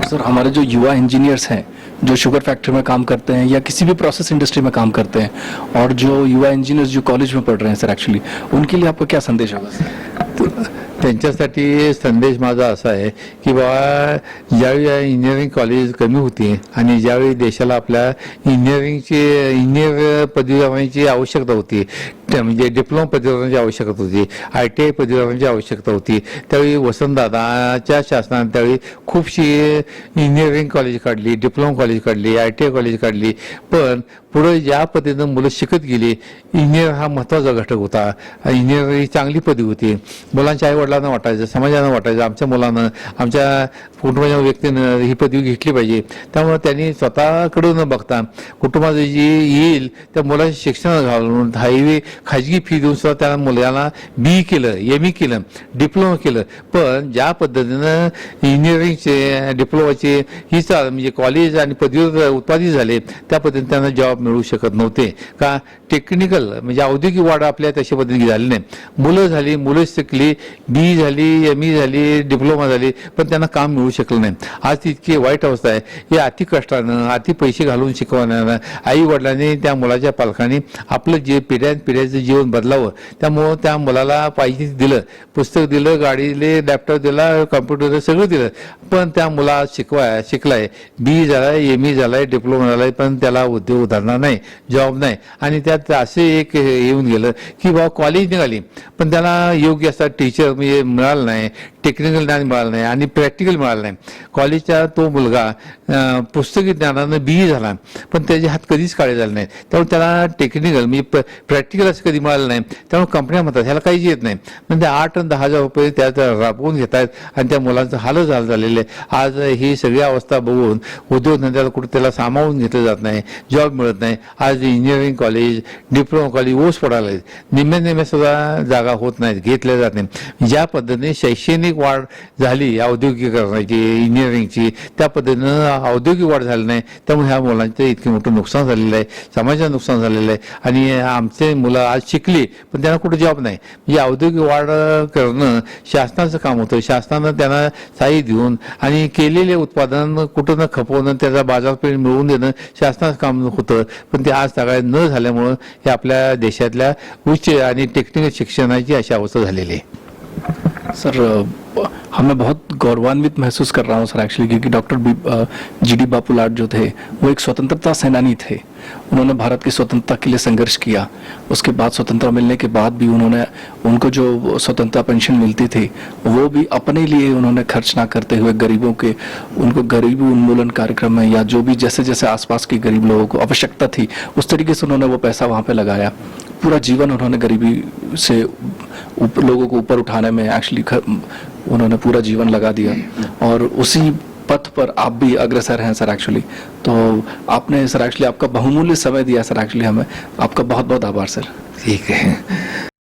सर हमारे जो युवा इंजीनियर्स हैं जो शुगर फैक्ट्री में काम करते हैं या किसी भी प्रोसेस इंडस्ट्री में काम करते हैं और जो युवा इंजीनियर्स जो कॉलेज में पढ़ रहे हैं सर एक्चुअली उनके लिए आपका क्या संदेश होगा सर? त्यांच्यासाठी संदेश माझा असा आहे की बाबा ज्यावेळी इंजिनिअरिंग कॉलेज कमी होती आणि ज्यावेळी देशाला आपल्या इंजिनिअरिंग पदवी लावण्याची आवश्यकता होती म्हणजे डिप्लोमा पदवीधरांची आवश्यकता होती, ITI पदवीधरांची आवश्यकता होती. त्यावेळी वसंतदादाच्या शासनाने त्यावेळी खूपशी इंजिनिअरिंग कॉलेज काढली, डिप्लोमा कॉलेज काढली, ITI कॉलेज काढली. पण पुढे ज्या पद्धतीनं मुलं शिकत गेली, इंजिनियर हा महत्त्वाचा घटक होता. इंजिनियर ही चांगली पदवी होती. मुलांच्या आईवडिलांना वाटायचं, समाजानं वाटायचं आमच्या मुलानं, आमच्या कुटुंबाच्या व्यक्तीनं ही पदवी घेतली पाहिजे. त्यामुळे त्यांनी स्वतःकडे न बघता कुटुंबात जी येईल त्या मुलाच्या शिक्षण घालून खाजगी फी देऊन सुद्धा त्या मुलाला BE केलं, ME केलं, डिप्लोमा केलं. पण ज्या पद्धतीनं इंजिनिअरिंगचे डिप्लोमाचे ही म्हणजे कॉलेज आणि पदवी उत्पादित झाले त्या पद्धतीने त्यांना जॉब मिळू शकत नव्हते. का टेक्निकल म्हणजे औद्योगिक वाढ आपल्या तशा पद्धतीने झाली नाही. मुलं शिकली, BE झाली, ME झाली, डिप्लोमा झाली, पण त्यांना काम मिळू शकलं नाही. आज इतकी वाईट अवस्था आहे. हे अति कष्टानं, अति पैसे घालून शिकवण्यानं आई वडिलांनी त्या मुलाच्या पालकांनी आपलं जे पिढ्याचं जीवन बदलावं. त्यामुळं त्या मुलाला पाहिजे दिलं, पुस्तक दिलं, गाडी दिली, लॅपटॉप दिला, कॉम्प्युटर दिलं, सगळं दिलं. पण त्या मुला शिकलाय, BE झालाय, ME झालाय, डिप्लोमा झालाय, पण त्याला उद्योग उधारणार नाही, जॉब नाही. आणि त्यात असे एक येऊन गेलं की बाबा कॉलेज निघाली पण त्याला योग्य असा टीचर म्हणजे मिळालं नाही, टेक्निकल ज्ञान मिळालं नाही आणि प्रॅक्टिकल मिळालं नाही. कॉलेजचा तो मुलगा पुस्तकी ज्ञानानं BE झाला पण त्याचे हात कधीच काळे झाले नाही. त्यामुळे त्याला टेक्निकल म्हणजे प्रॅक्टिकल असं कधी मिळालं नाही. त्यामुळे कंपन्या म्हणतात ह्याला काहीच येत नाही, म्हणजे 8 आणि 10 हजार रुपये त्यात राबवून घेत आहेत आणि त्या मुलांचं हालच हाल झालेले. आज ही सगळी अवस्था बघून उद्योगधंद्याला कुठे त्याला सामावून घेतलं जात नाही, जॉब मिळत नाही. आज इंजिनिअरिंग कॉलेज, डिप्लोमा कॉलेज ओस पडायला आहेत, निम्म्या सुद्धा जागा होत नाहीत, घेतल्या जात नाही. ज्या पद्धतीने शैक्षणिक वाढ झाली औद्योगिकरणाची, इंजिनिअरिंगची, त्या पद्धतीनं औद्योगिक वाढ झाली नाही. त्यामुळे ह्या मुलांचं इतकं मोठं नुकसान झालेलं आहे, समाजाचं नुकसान झालेलं आहे. आणि आमचे मुलं आज शिकली पण त्यांना कुठं जॉब नाही. म्हणजे औद्योगिक वाढ करणं शासनाचं काम होतं. शासनानं त्यांना साई देऊन आणि केलेले उत्पादन कुठं न खपवणं, त्याचा बाजारपेठ मिळवून देणं शासनाचं काम होतं. पण ते आज सगळ्या न झाल्यामुळं हे आपल्या देशातल्या उच्च आणि टेक्निकल शिक्षणाची अशी अवस्था झालेली आहे. सर मैं बहुत गौरवान्वित महसूस कर रहा हूँ सर एक्चुअली, क्योंकि डॉक्टर GD बापूलाट जो थे वो एक स्वतंत्रता सेनानी थे. उन्होंने भारत की स्वतंत्रता के लिए संघर्ष किया. उसके बाद स्वतंत्रता मिलने के बाद भी उनको जो स्वतंत्रता पेंशन मिलती थी वो भी अपने लिए उन्होंने खर्च ना करते हुए गरीबों के, उनको गरीबी उन्मूलन कार्यक्रम में या जो भी जैसे जैसे आसपास के गरीब लोगों को आवश्यकता थी उस तरीके से उन्होंने वो पैसा वहाँ पे लगाया. पूरा जीवन उन्होंने गरीबी से लोगों को ऊपर उठाने में एक्चुअली उन्होंने पूरा जीवन लगा दिया. और उसी पथ पर आप भी अग्रसर हैं सर एक्चुअली. तो आपने सर एक्चुअली आपका बहुमूल्य समय दिया सर एक्चुअली हमें. आपका बहुत बहुत आभार सर. ठीक है.